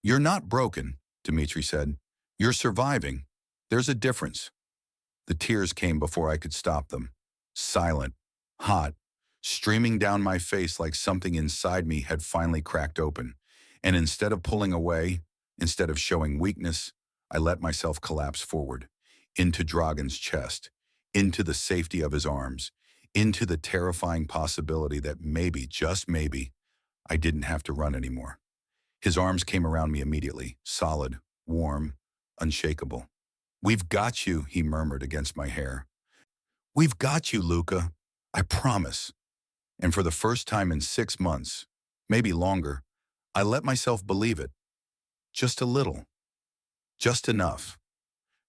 You're not broken, Dimitri said. You're surviving. There's a difference. The tears came before I could stop them. Silent, hot, streaming down my face like something inside me had finally cracked open. And instead of pulling away, instead of showing weakness, I let myself collapse forward, into Dragan's chest, into the safety of his arms, into the terrifying possibility that maybe, just maybe, I didn't have to run anymore. His arms came around me immediately, solid, warm, unshakable. We've got you, he murmured against my hair. We've got you, Luca. I promise. And for the first time in 6 months, maybe longer, I let myself believe it. Just a little. Just enough.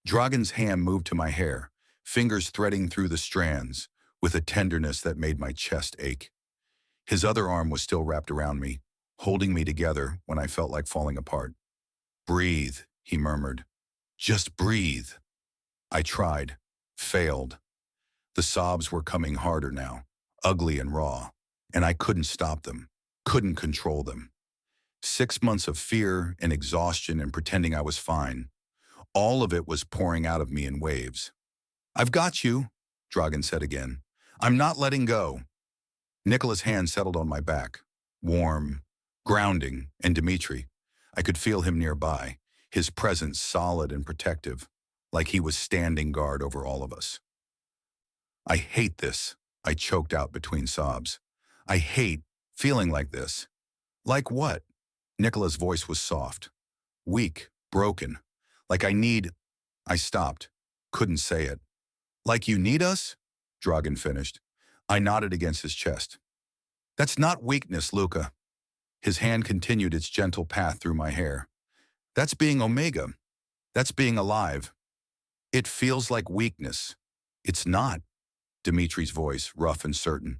Dragan's hand moved to my hair, fingers threading through the strands, with a tenderness that made my chest ache. His other arm was still wrapped around me, holding me together when I felt like falling apart. Breathe, he murmured. Just breathe. I tried, failed. The sobs were coming harder now, ugly and raw, and I couldn't stop them, couldn't control them. 6 months of fear and exhaustion and pretending I was fine. All of it was pouring out of me in waves. I've got you, Dragan said again. I'm not letting go. Nikola's hand settled on my back, warm, grounding, and Dimitri. I could feel him nearby, his presence solid and protective, like he was standing guard over all of us. I hate this, I choked out between sobs. I hate feeling like this. Like what? Nikola's voice was soft, weak, broken. Like I stopped, couldn't say it. Like you need us? Dragan finished. I nodded against his chest. That's not weakness, Luca. His hand continued its gentle path through my hair. That's being Omega. That's being alive. It feels like weakness. It's not. Dimitri's voice, rough and certain.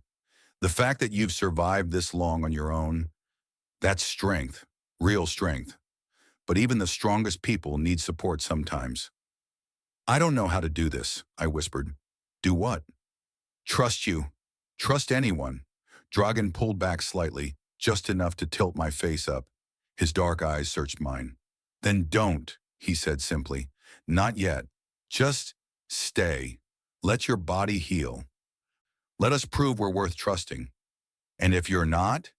The fact that you've survived this long on your own, that's strength, real strength. But even the strongest people need support sometimes. I don't know how to do this, I whispered. Do what? Trust you. Trust anyone. Dragan pulled back slightly, just enough to tilt my face up. His dark eyes searched mine. Then don't, he said simply. Not yet. Just stay. Let your body heal. Let us prove we're worth trusting. And if you're not,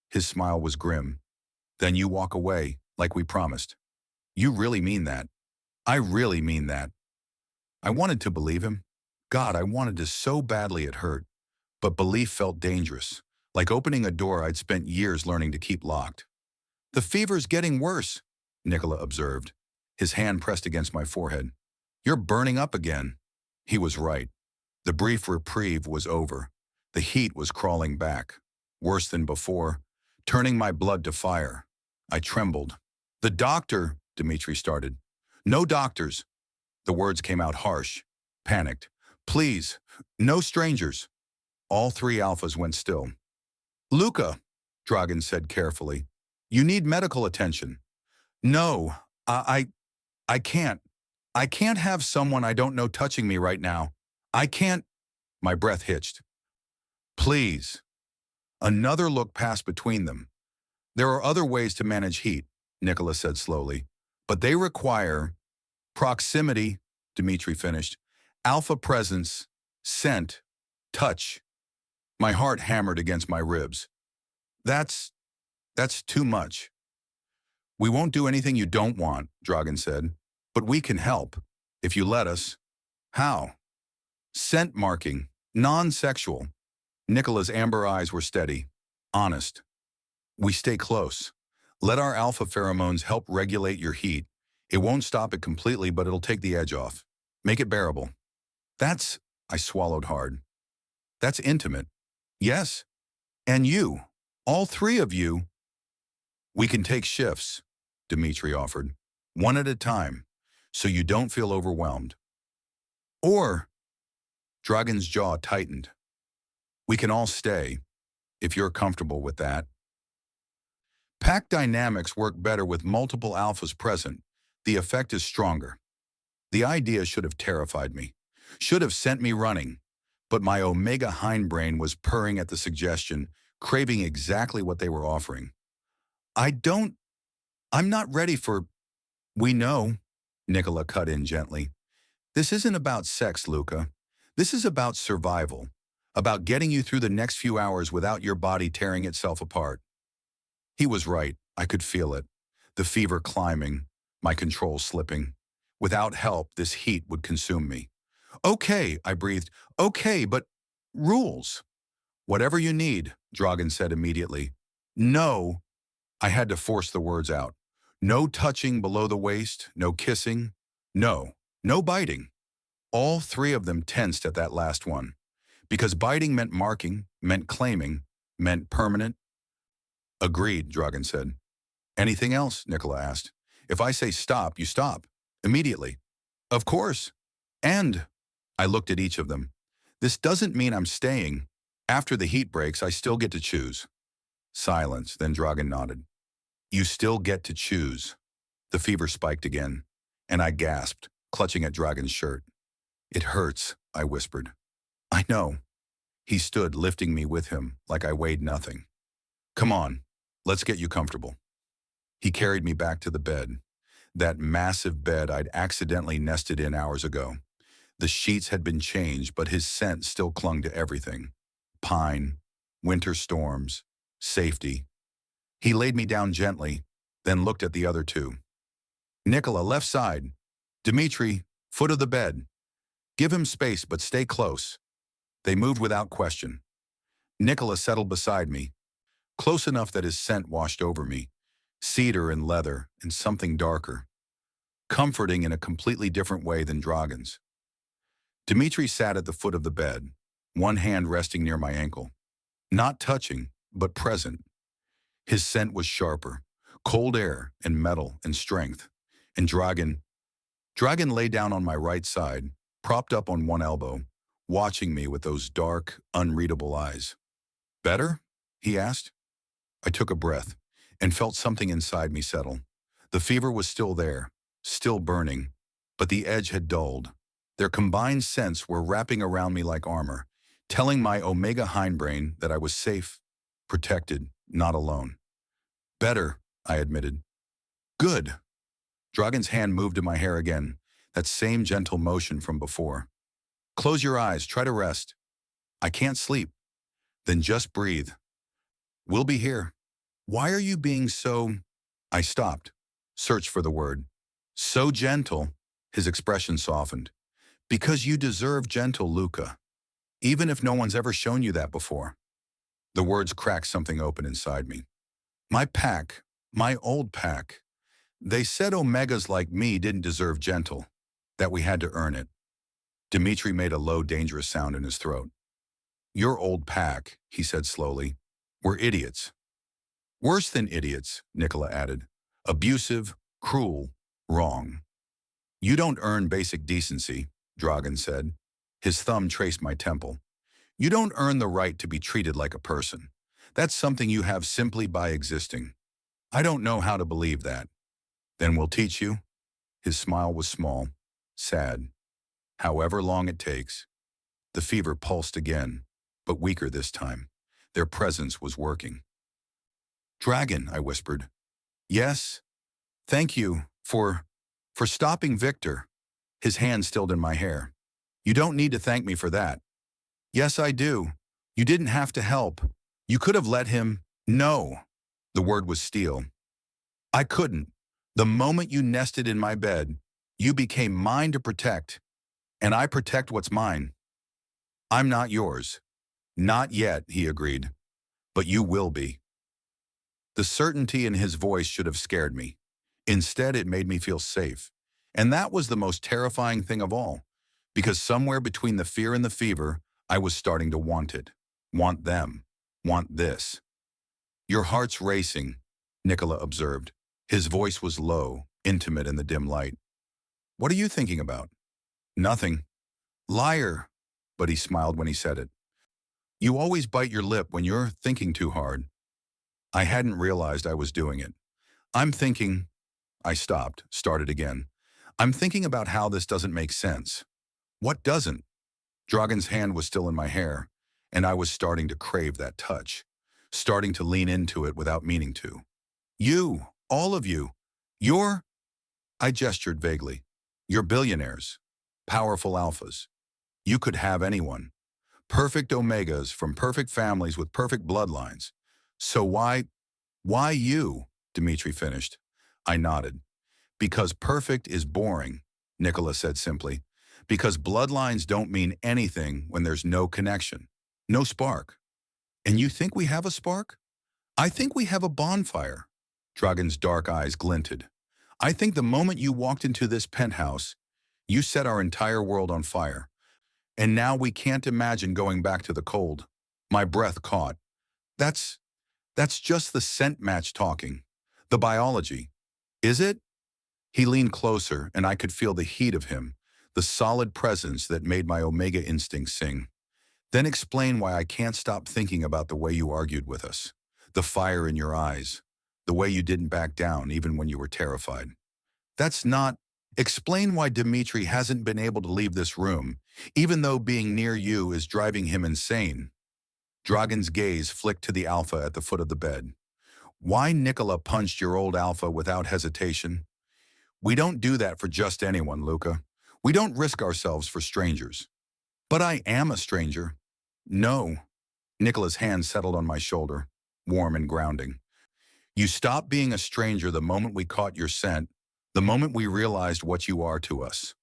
his smile was grim, then you walk away like we promised. You really mean that? I really mean that. I wanted to believe him. God, I wanted to so badly it hurt. But belief felt dangerous, like opening a door I'd spent years learning to keep locked. The fever's getting worse, Nikola observed, his hand pressed against my forehead. You're burning up again. He was right. The brief reprieve was over. The heat was crawling back, worse than before, turning my blood to fire. I trembled. "The doctor," Dimitri started. "No doctors." The words came out harsh, panicked. "Please, no strangers." All three alphas went still. "Luca," Dragan said carefully, "you need medical attention." "No, I can't. I can't have someone I don't know touching me right now. I can't." My breath hitched. "Please." Another look passed between them. "There are other ways to manage heat," Nikola said slowly, "but they require proximity," Dimitri finished, "alpha presence, scent, touch." My heart hammered against my ribs. That's too much." "We won't do anything you don't want," Dragan said, "but we can help, if you let us." "How?" "Scent marking, non-sexual." Nikola's amber eyes were steady, honest. "We stay close. Let our alpha pheromones help regulate your heat. It won't stop it completely, but it'll take the edge off. Make it bearable." "That's," I swallowed hard. "That's intimate." "Yes. And you. All three of you." "We can take shifts," Dimitri offered. "One at a time, so you don't feel overwhelmed." "Or," Dragan's jaw tightened, "we can all stay, if you're comfortable with that." Pack dynamics work better with multiple alphas present. The effect is stronger. The idea should have terrified me, should have sent me running, but my omega hindbrain was purring at the suggestion, craving exactly what they were offering. I'm not ready for." "We know," Nikola cut in gently. "This isn't about sex, Luca. This is about survival, about getting you through the next few hours without your body tearing itself apart." He was right. I could feel it. The fever climbing, my control slipping. Without help, this heat would consume me. "Okay," I breathed. "Okay, but rules." "Whatever you need," Dragan said immediately. "No," I had to force the words out. "No touching below the waist, no kissing. No biting." All three of them tensed at that last one. Because biting meant marking, meant claiming, meant permanent. "Agreed," Dragan said. "Anything else?" Nikola asked. "If I say stop, you stop. Immediately." "Of course." "And," I looked at each of them, "this doesn't mean I'm staying. After the heat breaks, I still get to choose." Silence, then Dragan nodded. "You still get to choose." The fever spiked again, and I gasped, clutching at Dragan's shirt. "It hurts," I whispered. "I know." He stood, lifting me with him, like I weighed nothing. "Come on, let's get you comfortable." He carried me back to the bed, that massive bed I'd accidentally nested in hours ago. The sheets had been changed, but his scent still clung to everything. Pine, winter storms, safety. He laid me down gently, then looked at the other two. "Nikola, left side. Dimitri, foot of the bed. Give him space, but stay close." They moved without question. Nikola settled beside me, close enough that his scent washed over me, cedar and leather and something darker, comforting in a completely different way than Dragan's. Dimitri sat at the foot of the bed, one hand resting near my ankle, not touching, but present. His scent was sharper, cold air and metal and strength. And Dragan lay down on my right side, propped up on one elbow, watching me with those dark, unreadable eyes. "Better?" he asked. I took a breath and felt something inside me settle. The fever was still there, still burning, but the edge had dulled. Their combined scents were wrapping around me like armor, telling my omega hindbrain that I was safe, protected, not alone. "Better," I admitted. "Good." Dragan's hand moved to my hair again, that same gentle motion from before. "Close your eyes, try to rest." "I can't sleep." "Then just breathe. We'll be here." "Why are you being so—" I stopped, searched for the word. "So gentle," his expression softened. "Because you deserve gentle, Luca. Even if no one's ever shown you that before." The words cracked something open inside me. My pack, my old pack, they said omegas like me didn't deserve gentle, that we had to earn it. Dimitri made a low, dangerous sound in his throat. Your old pack, he said slowly. We're idiots. Worse than idiots, Nikola added. Abusive, cruel, wrong. You don't earn basic decency, Dragan said. His thumb traced my temple. You don't earn the right to be treated like a person. That's something you have simply by existing. I don't know how to believe that. Then we'll teach you. His smile was small, sad. However long it takes. The fever pulsed again, but weaker this time. Their presence was working. Dragan, I whispered. Yes. Thank you for stopping Victor. His hand stilled in my hair. You don't need to thank me for that. Yes, I do. You didn't have to help. You could have let him. No. The word was steel. I couldn't. The moment you nested in my bed, you became mine to protect, and I protect what's mine. I'm not yours. Not yet, he agreed. But you will be. The certainty in his voice should have scared me. Instead, it made me feel safe. And that was the most terrifying thing of all, because somewhere between the fear and the fever, I was starting to want it. Want them. Want this. Your heart's racing, Nikola observed. His voice was low, intimate in the dim light. What are you thinking about? Nothing. Liar. But he smiled when he said it. You always bite your lip when you're thinking too hard. I hadn't realized I was doing it. I'm thinking. I stopped, started again. I'm thinking about how this doesn't make sense. What doesn't? Dragan's hand was still in my hair, and I was starting to crave that touch, starting to lean into it without meaning to. You, all of you, you're... I gestured vaguely. You're billionaires, powerful alphas. You could have anyone. Perfect omegas from perfect families with perfect bloodlines. So why you? Dimitri finished. I nodded. Because perfect is boring, Nikola said simply. Because bloodlines don't mean anything when there's no connection, no spark. And you think we have a spark? I think we have a bonfire. Dragan's dark eyes glinted. I think the moment you walked into this penthouse, you set our entire world on fire. And now we can't imagine going back to the cold. My breath caught. That's just the scent match talking. The biology. Is it? He leaned closer, and I could feel the heat of him, the solid presence that made my omega instinct sing. Then explain why I can't stop thinking about the way you argued with us, the fire in your eyes, the way you didn't back down even when you were terrified. That's not... Explain why Dimitri hasn't been able to leave this room, even though being near you is driving him insane. Dragan's gaze flicked to the alpha at the foot of the bed. Why Nikola punched your old alpha without hesitation? We don't do that for just anyone, Luca. We don't risk ourselves for strangers. But I am a stranger. No. Nikola's hand settled on my shoulder, warm and grounding. You stopped being a stranger the moment we caught your scent, the moment we realized what you are to us.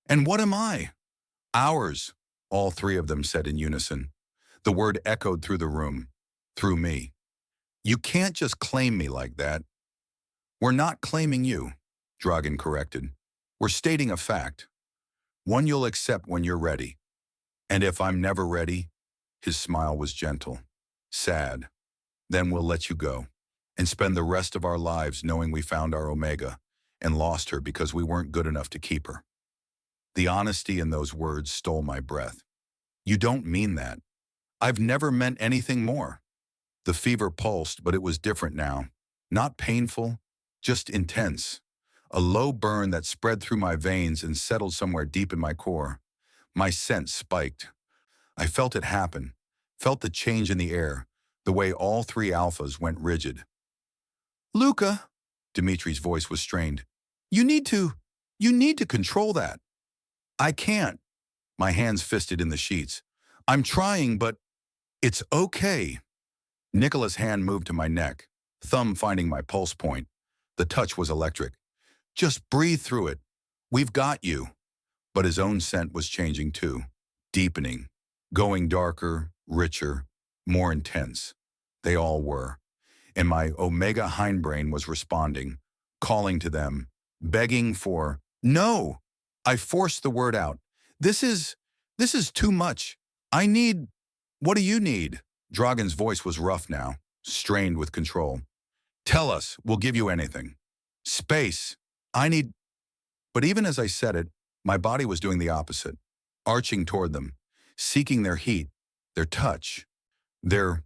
And what am I? Ours, all three of them said in unison. The word echoed through the room, through me. You can't just claim me like that. We're not claiming you, Dragan corrected. We're stating a fact. One you'll accept when you're ready. And if I'm never ready, his smile was gentle, sad. Then we'll let you go and spend the rest of our lives knowing we found our omega and lost her because we weren't good enough to keep her. The honesty in those words stole my breath. You don't mean that. I've never meant anything more. The fever pulsed, but it was different now. Not painful, just intense. A low burn that spread through my veins and settled somewhere deep in my core. My sense spiked. I felt it happen, felt the change in the air, the way all three alphas went rigid. Luca, Dimitri's voice was strained. You need to control that. I can't. My hands fisted in the sheets. I'm trying, but it's okay. Nikola's hand moved to my neck, thumb finding my pulse point. The touch was electric. Just breathe through it. We've got you. But his own scent was changing too, deepening, going darker, richer, more intense. They all were. And my omega hindbrain was responding, calling to them, begging for, no! I forced the word out. This is This is too much. What do you need? Dragan's voice was rough now, strained with control. Tell us, we'll give you anything. Space. I need... But even as I said it, my body was doing the opposite, arching toward them, seeking their heat, their touch, their...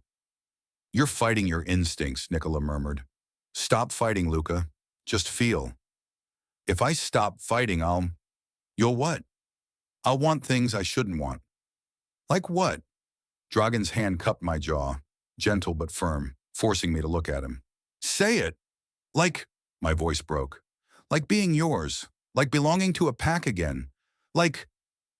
You're fighting your instincts, Nikola murmured. Stop fighting, Luca. Just feel. If I stop fighting, You'll what? I'll want things I shouldn't want. Like what? Dragan's hand cupped my jaw, gentle but firm, forcing me to look at him. Say it. Like, my voice broke. Like being yours. Like belonging to a pack again. Like,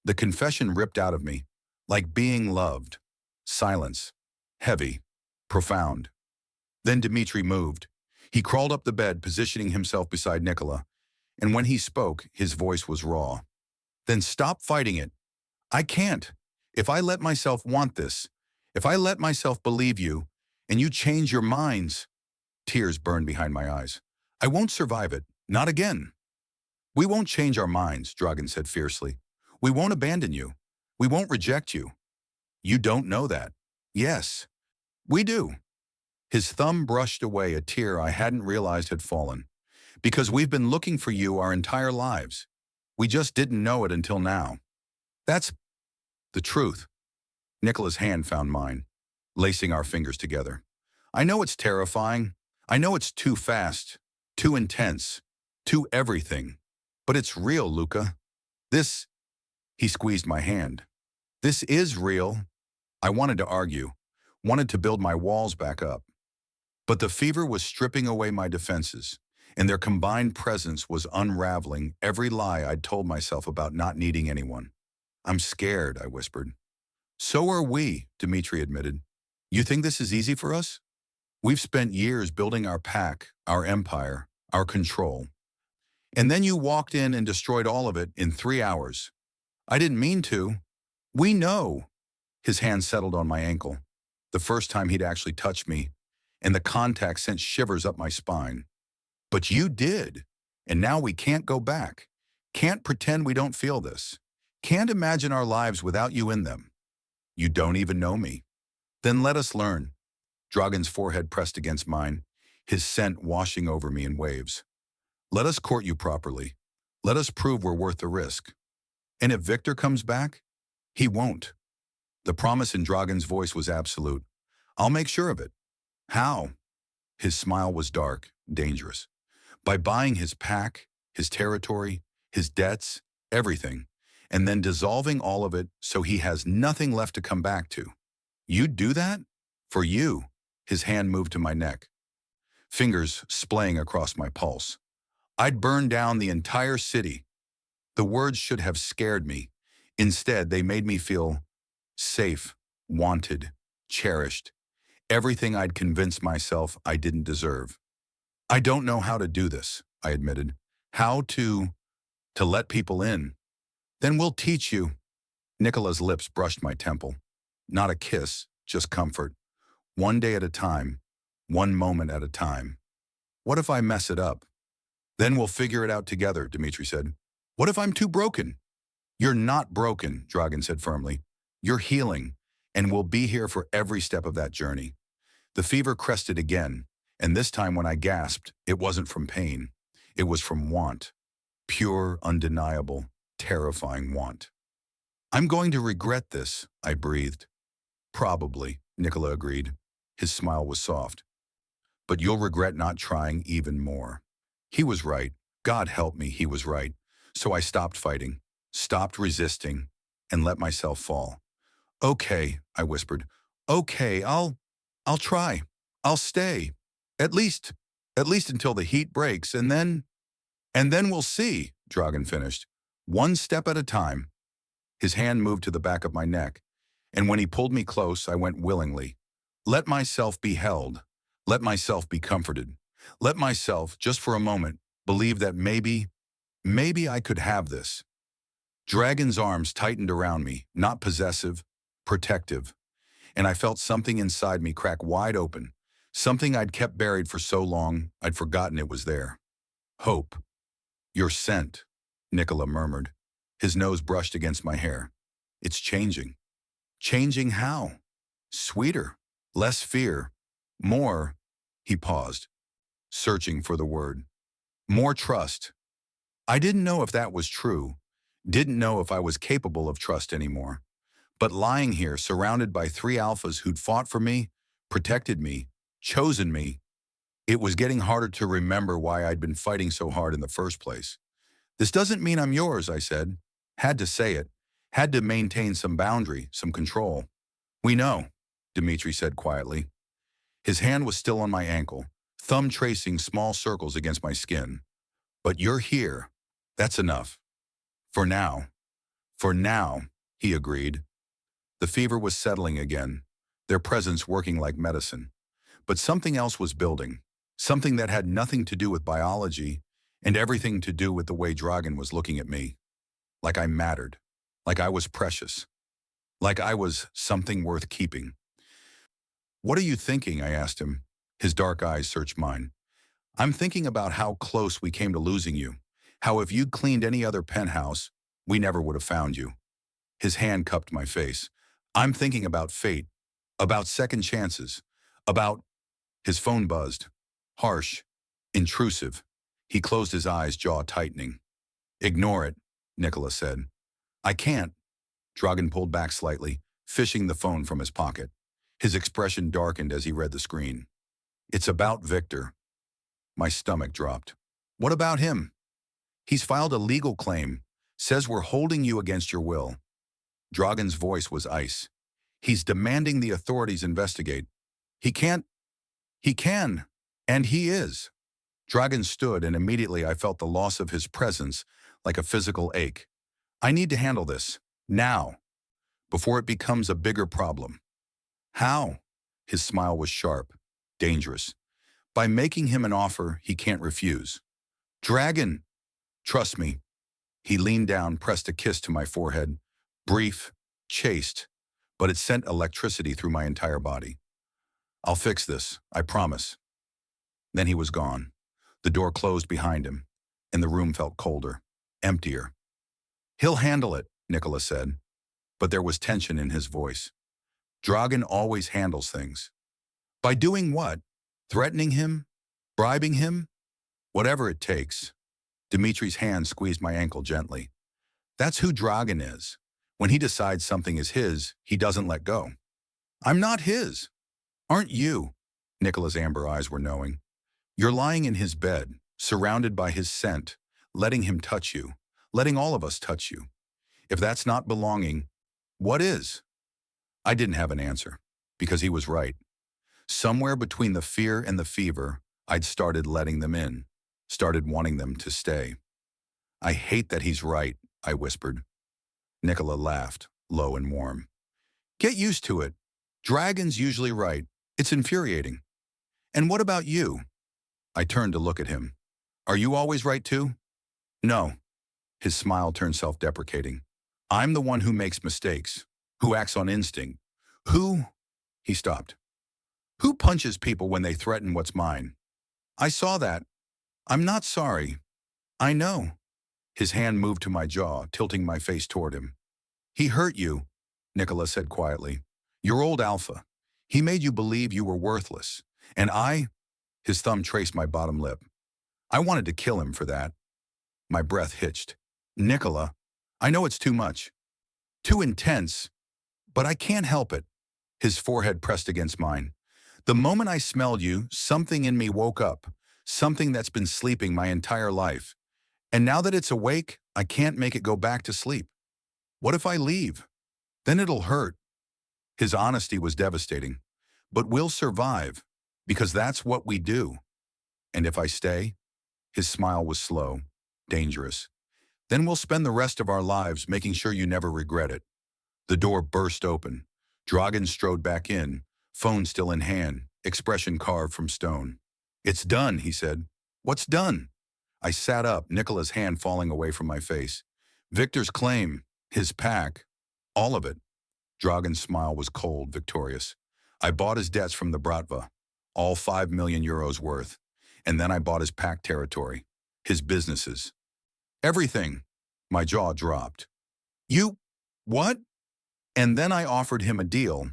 the confession ripped out of me. Like being loved. Silence. Heavy. Profound. Then Dimitri moved. He crawled up the bed, positioning himself beside Nikola. And when he spoke, his voice was raw. Then stop fighting it. I can't. If I let myself want this, if I let myself believe you, and you change your minds, tears burned behind my eyes. I won't survive it. Not again. We won't change our minds, Dragan said fiercely. We won't abandon you. We won't reject you. You don't know that. Yes, we do. His thumb brushed away a tear I hadn't realized had fallen. Because we've been looking for you our entire lives. We just didn't know it until now. That's the truth. Nikola's hand found mine, lacing our fingers together. I know it's terrifying. I know it's too fast, too intense, too everything. But it's real, Luca. He squeezed my hand. This is real. I wanted to argue, wanted to build my walls back up. But the fever was stripping away my defenses, and their combined presence was unraveling every lie I'd told myself about not needing anyone. I'm scared, I whispered. So are we, Dimitri admitted. You think this is easy for us? We've spent years building our pack, our empire, our control. And then you walked in and destroyed all of it in 3 hours. I didn't mean to. We know. His hand settled on my ankle, the first time he'd actually touched me, and the contact sent shivers up my spine. But you did, and now we can't go back. Can't pretend we don't feel this. Can't imagine our lives without you in them. You don't even know me. Then let us learn. Dragan's forehead pressed against mine, his scent washing over me in waves. Let us court you properly. Let us prove we're worth the risk. And if Victor comes back, he won't. The promise in Dragan's voice was absolute. I'll make sure of it. How? His smile was dark, dangerous. By buying his pack, his territory, his debts, everything, and then dissolving all of it so he has nothing left to come back to. You'd do that? For you. His hand moved to my neck, fingers splaying across my pulse. I'd burn down the entire city. The words should have scared me. Instead, they made me feel safe, wanted, cherished. Everything I'd convinced myself I didn't deserve. I don't know how to do this, I admitted. How to let people in. Then we'll teach you. Nikola's lips brushed my temple. Not a kiss, just comfort. One day at a time, one moment at a time. What if I mess it up? Then we'll figure it out together, Dimitri said. What if I'm too broken? You're not broken, Dragan said firmly. You're healing, and we'll be here for every step of that journey. The fever crested again, and this time when I gasped, it wasn't from pain. It was from want. Pure, undeniable, terrifying want. I'm going to regret this, I breathed. Probably, Nikola agreed. His smile was soft. But you'll regret not trying even more. He was right. God help me, he was right. So I stopped fighting, stopped resisting, and let myself fall. Okay, I whispered. Okay, I'll try. I'll stay. At least until the heat breaks, and then we'll see, Dragan finished. One step at a time. His hand moved to the back of my neck, and when he pulled me close, I went willingly. Let myself be held. Let myself be comforted. Let myself, just for a moment, believe that maybe I could have this. Dragan's arms tightened around me, not possessive, protective, and I felt something inside me crack wide open, something I'd kept buried for so long I'd forgotten it was there. Hope. Your scent, Nikola murmured. His nose brushed against my hair. It's changing. Changing how? Sweeter, less fear, more, he paused, searching for the word. More trust. I didn't know if that was true, didn't know if I was capable of trust anymore. But lying here, surrounded by three alphas who'd fought for me, protected me, chosen me, it was getting harder to remember why I'd been fighting so hard in the first place. This doesn't mean I'm yours, I said. Had to say it. Had to maintain some boundary, some control. We know, Dimitri said quietly. His hand was still on my ankle, thumb tracing small circles against my skin. But you're here. That's enough. For now. For now, he agreed. The fever was settling again, their presence working like medicine. But something else was building, something that had nothing to do with biology and everything to do with the way Dragan was looking at me. Like I mattered, like I was precious, like I was something worth keeping. What are you thinking? I asked him. His dark eyes searched mine. I'm thinking about how close we came to losing you, how if you'd cleaned any other penthouse, we never would have found you. His hand cupped my face. I'm thinking about fate, about second chances, about... His phone buzzed. Harsh, intrusive. He closed his eyes, jaw tightening. Ignore it, Nikola said. I can't. Dragan pulled back slightly, fishing the phone from his pocket. His expression darkened as he read the screen. It's about Victor. My stomach dropped. What about him? He's filed a legal claim, says we're holding you against your will. Dragan's voice was ice. He's demanding the authorities investigate. He can't. He can, and he is. Dragan stood, and immediately I felt the loss of his presence like a physical ache. I need to handle this, now, before it becomes a bigger problem. How? His smile was sharp, dangerous. By making him an offer he can't refuse. Dragan, trust me. He leaned down, pressed a kiss to my forehead, brief, chaste, but it sent electricity through my entire body. I'll fix this, I promise. Then he was gone. The door closed behind him, and the room felt colder, emptier. He'll handle it, Nikola said, but there was tension in his voice. Dragan always handles things. By doing what? Threatening him? Bribing him? Whatever it takes. Dimitri's hand squeezed my ankle gently. That's who Dragan is. When he decides something is his, he doesn't let go. I'm not his. Aren't you? Nikola's amber eyes were knowing. You're lying in his bed, surrounded by his scent, letting him touch you, letting all of us touch you. If that's not belonging, what is? I didn't have an answer, because he was right. Somewhere between the fear and the fever, I'd started letting them in, started wanting them to stay. I hate that he's right, I whispered. Nikola laughed, low and warm. Get used to it. Dragan's usually right. It's infuriating. And what about you? I turned to look at him. Are you always right too? No. His smile turned self-deprecating. I'm the one who makes mistakes, who acts on instinct, who... He stopped. Who punches people when they threaten what's mine? I saw that. I'm not sorry. I know. His hand moved to my jaw, tilting my face toward him. He hurt you, Nikola said quietly. Your old alpha. He made you believe you were worthless. And his thumb traced my bottom lip. I wanted to kill him for that. My breath hitched. Nikola, I know it's too much. Too intense. But I can't help it. His forehead pressed against mine. The moment I smelled you, something in me woke up. Something that's been sleeping my entire life. And now that it's awake, I can't make it go back to sleep. What if I leave? Then it'll hurt. His honesty was devastating. But we'll survive, because that's what we do. And if I stay? His smile was slow, dangerous. Then we'll spend the rest of our lives making sure you never regret it. The door burst open. Dragan strode back in, phone still in hand, expression carved from stone. It's done, he said. What's done? I sat up, Nikola's hand falling away from my face. Victor's claim, his pack, all of it. Dragan's smile was cold, victorious. I bought his debts from the Bratva, all 5 million euros worth. And then I bought his pack territory, his businesses. Everything. My jaw dropped. You, what? And then I offered him a deal.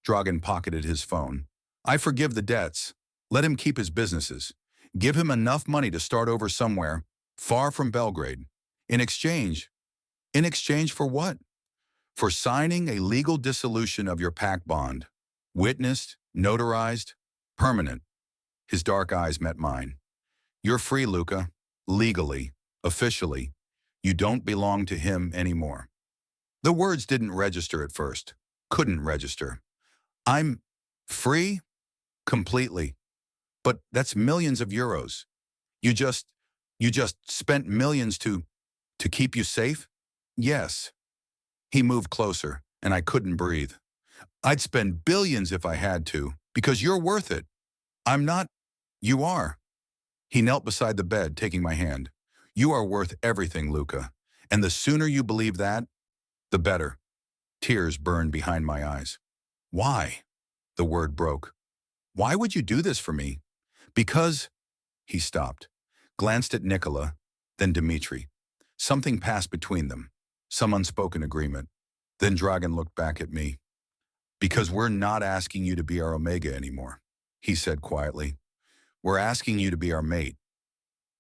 Dragan pocketed his phone. I forgive the debts. Let him keep his businesses. Give him enough money to start over somewhere, far from Belgrade. In exchange. In exchange for what? For signing a legal dissolution of your pact bond. Witnessed, notarized, permanent. His dark eyes met mine. You're free, Luca. Legally, officially. You don't belong to him anymore. The words didn't register at first. Couldn't register. I'm free? Completely. But that's millions of euros. You just spent millions to keep you safe? Yes. He moved closer, and I couldn't breathe. I'd spend billions if I had to, because you're worth it. I'm not. You are. He knelt beside the bed, taking my hand. You are worth everything, Luca. And the sooner you believe that, the better. Tears burned behind my eyes. Why? The word broke. Why would you do this for me? Because, he stopped, glanced at Nikola, then Dimitri. Something passed between them, some unspoken agreement. Then Dragan looked back at me. Because we're not asking you to be our Omega anymore, he said quietly. We're asking you to be our mate.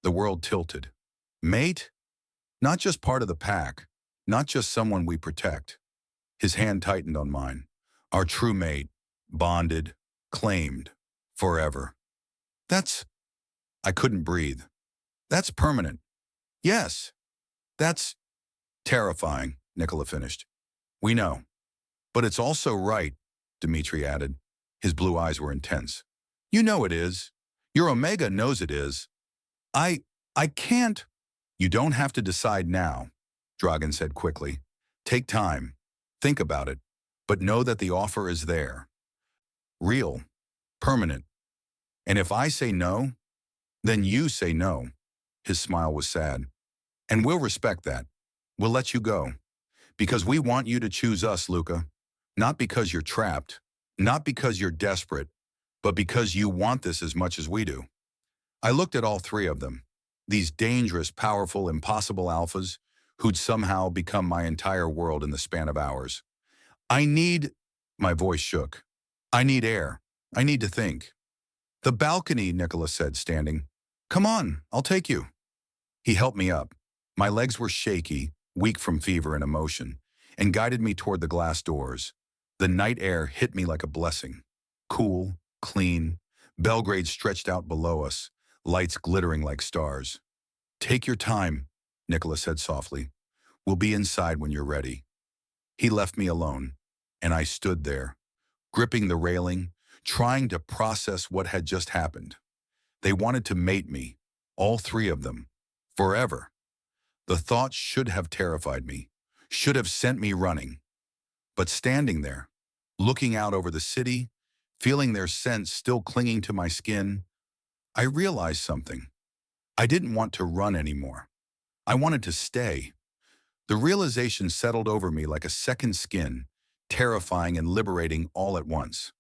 The world tilted. Mate? Not just part of the pack, not just someone we protect. His hand tightened on mine. Our true mate, bonded, claimed, forever. I couldn't breathe. That's permanent. Yes. That's terrifying, Nikola finished. We know. But it's also right, Dimitri added. His blue eyes were intense. You know it is. Your Omega knows it is. I can't. You don't have to decide now, Dragan said quickly. Take time. Think about it. But know that the offer is there. Real. Permanent. And if I say no, then you say no. His smile was sad. And we'll respect that. We'll let you go. Because we want you to choose us, Luca. Not because you're trapped. Not because you're desperate. But because you want this as much as we do. I looked at all three of them. These dangerous, powerful, impossible alphas who'd somehow become my entire world in the span of hours. My voice shook. I need air. I need to think. The balcony, Nikola said, standing. Come on, I'll take you. He helped me up. My legs were shaky, weak from fever and emotion, and guided me toward the glass doors. The night air hit me like a blessing. Cool, clean. Belgrade stretched out below us, lights glittering like stars. Take your time, Nikola said softly. We'll be inside when you're ready. He left me alone, and I stood there, gripping the railing, trying to process what had just happened. They wanted to mate me, all three of them, forever. The thought should have terrified me, should have sent me running. But standing there, looking out over the city, feeling their scent still clinging to my skin, I realized something. I didn't want to run anymore. I wanted to stay. The realization settled over me like a second skin, terrifying and liberating all at once.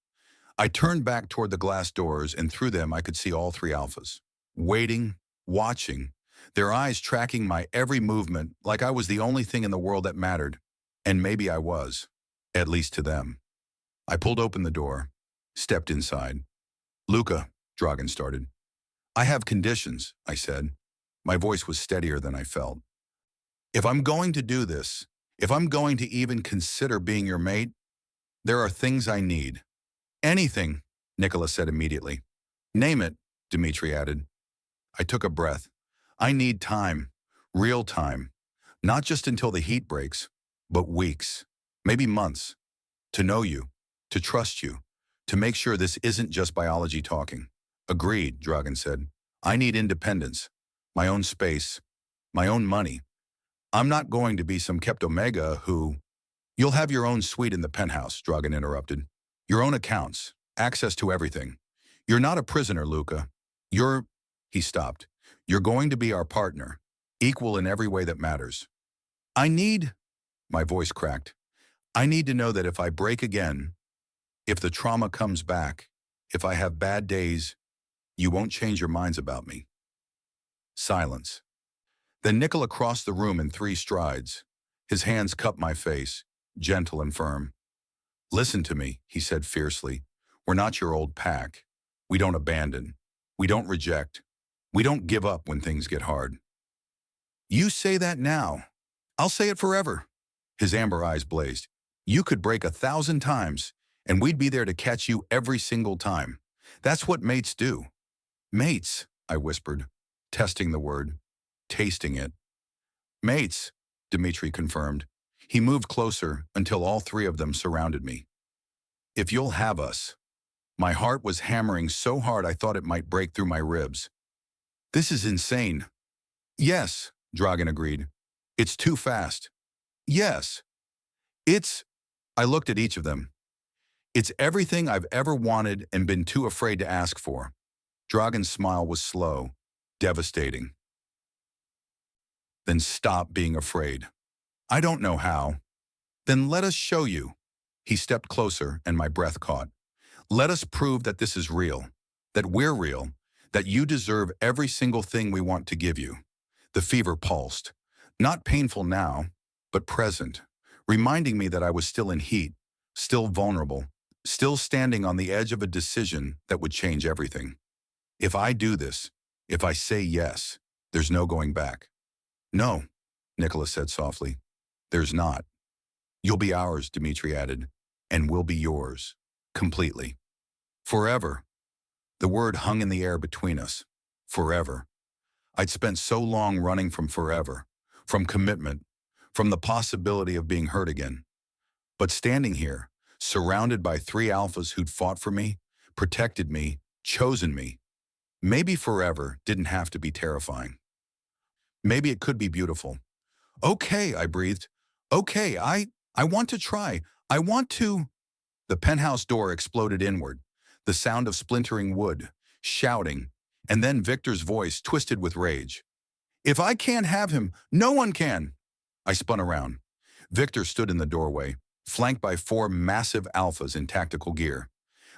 I turned back toward the glass doors, and through them I could see all three alphas, waiting, watching, their eyes tracking my every movement like I was the only thing in the world that mattered. And maybe I was, at least to them. I pulled open the door, stepped inside. Luca, Dragan started. I have conditions, I said. My voice was steadier than I felt. If I'm going to do this, if I'm going to even consider being your mate, there are things I need. Anything, Nikola said immediately. Name it, Dimitri added. I took a breath. I need time, real time, not just until the heat breaks, but weeks, maybe months, to know you, to trust you, to make sure this isn't just biology talking. Agreed, Dragan said. I need independence, my own space, my own money. I'm not going to be some kleptomega who... You'll have your own suite in the penthouse, Dragan interrupted. Your own accounts, access to everything. You're not a prisoner, Luca. He stopped. You're going to be our partner, equal in every way that matters. My voice cracked. I need to know that if I break again, if the trauma comes back, if I have bad days, you won't change your minds about me. Silence. Then Nikola crossed the room in 3 strides. His hands cupped my face. gentle and firm. Listen to me, he said fiercely. We're not your old pack. We don't abandon. We don't reject. We don't give up when things get hard. You say that now. I'll say it forever. His amber eyes blazed. You could break 1,000 times, and we'd be there to catch you every single time. That's what mates do. Mates, I whispered, testing the word, tasting it. Mates, Dimitri confirmed. He moved closer until all three of them surrounded me. If you'll have us. My heart was hammering so hard I thought it might break through my ribs. This is insane. Yes, Dragan agreed. It's too fast. Yes. I looked at each of them. It's everything I've ever wanted and been too afraid to ask for. Dragan's smile was slow, devastating. Then stop being afraid. I don't know how. Then let us show you. He stepped closer and my breath caught. Let us prove that this is real, that we're real, that you deserve every single thing we want to give you. The fever pulsed. Not painful now, but present, reminding me that I was still in heat, still vulnerable, still standing on the edge of a decision that would change everything. If I do this, if I say yes, there's no going back. No, Nikola said softly. There's not. You'll be ours, Dimitri added, and we'll be yours, completely. Forever. The word hung in the air between us. Forever. I'd spent so long running from forever, from commitment, from the possibility of being hurt again. But standing here, surrounded by three alphas who'd fought for me, protected me, chosen me, maybe forever didn't have to be terrifying. Maybe it could be beautiful. Okay, I breathed. Okay, I want to try. I want to. The penthouse door exploded inward, the sound of splintering wood, shouting, and then Victor's voice twisted with rage. If I can't have him, no one can. I spun around. Victor stood in the doorway, flanked by four massive alphas in tactical gear.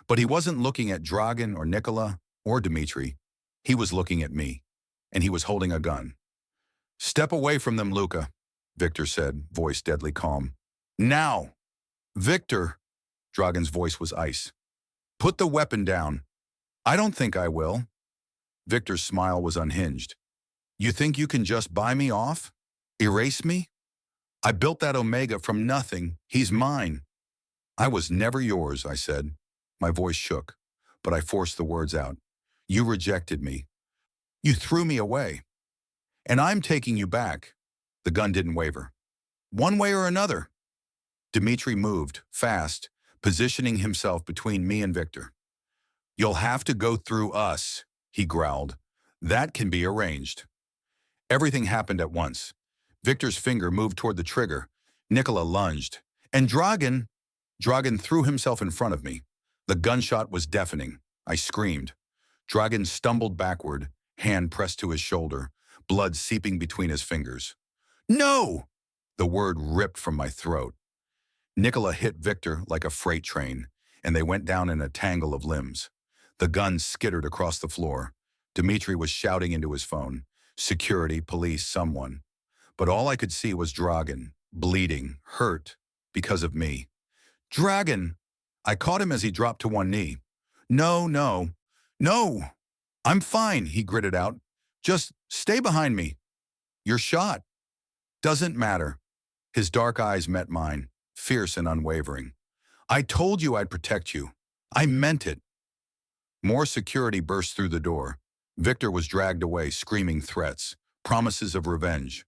But he wasn't looking at Dragan or Nikola or Dimitri. He was looking at me, and he was holding a gun. Step away from them, Luca, Victor said, voice deadly calm. Now! Victor! Dragan's voice was ice. Put the weapon down. I don't think I will. Victor's smile was unhinged. You think you can just buy me off? Erase me? I built that Omega from nothing. He's mine. I was never yours, I said. My voice shook, but I forced the words out. You rejected me. You threw me away. And I'm taking you back. The gun didn't waver. One way or another. Dimitri moved, fast, positioning himself between me and Victor. You'll have to go through us, he growled. That can be arranged. Everything happened at once. Victor's finger moved toward the trigger. Nikola lunged. And Dragan threw himself in front of me. The gunshot was deafening. I screamed. Dragan stumbled backward, hand pressed to his shoulder, blood seeping between his fingers. No! The word ripped from my throat. Nikola hit Victor like a freight train, and they went down in a tangle of limbs. The gun skittered across the floor. Dimitri was shouting into his phone. Security, police, someone. But all I could see was Dragan, bleeding, hurt, because of me. Dragan! I caught him as he dropped to one knee. No, no, no! I'm fine, he gritted out. Just stay behind me. You're shot. Doesn't matter. His dark eyes met mine, fierce and unwavering. I told you I'd protect you. I meant it. More security burst through the door. Victor was dragged away, screaming threats, promises of revenge.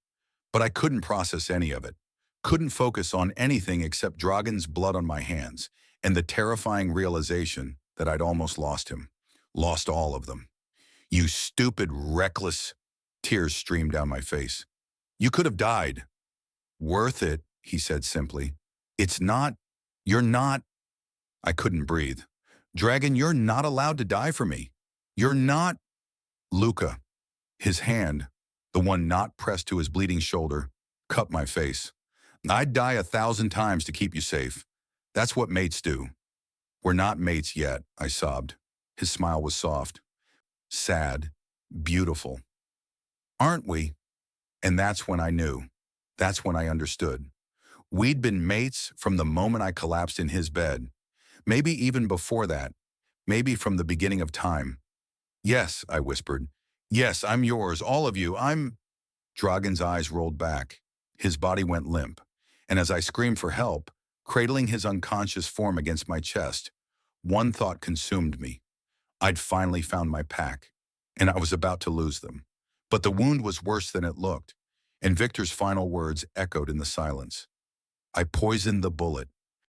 But I couldn't process any of it. Couldn't focus on anything except Dragan's blood on my hands and the terrifying realization that I'd almost lost him. Lost all of them. You stupid, reckless. Tears streamed down my face. You could have died. Worth it, he said simply. It's not. You're not. I couldn't breathe. Dragan, you're not allowed to die for me. You're not. Luca. His hand, the one not pressed to his bleeding shoulder, cupped my face. I'd die 1,000 times to keep you safe. That's what mates do. We're not mates yet, I sobbed. His smile was soft, sad, beautiful. Aren't we? And that's when I knew. That's when I understood. We'd been mates from the moment I collapsed in his bed. Maybe even before that. Maybe from the beginning of time. Yes, I whispered. Yes, I'm yours, all of you, I'm... Dragan's eyes rolled back. His body went limp. And as I screamed for help, cradling his unconscious form against my chest, one thought consumed me. I'd finally found my pack, and I was about to lose them. But the wound was worse than it looked, and Victor's final words echoed in the silence. I poisoned the bullet.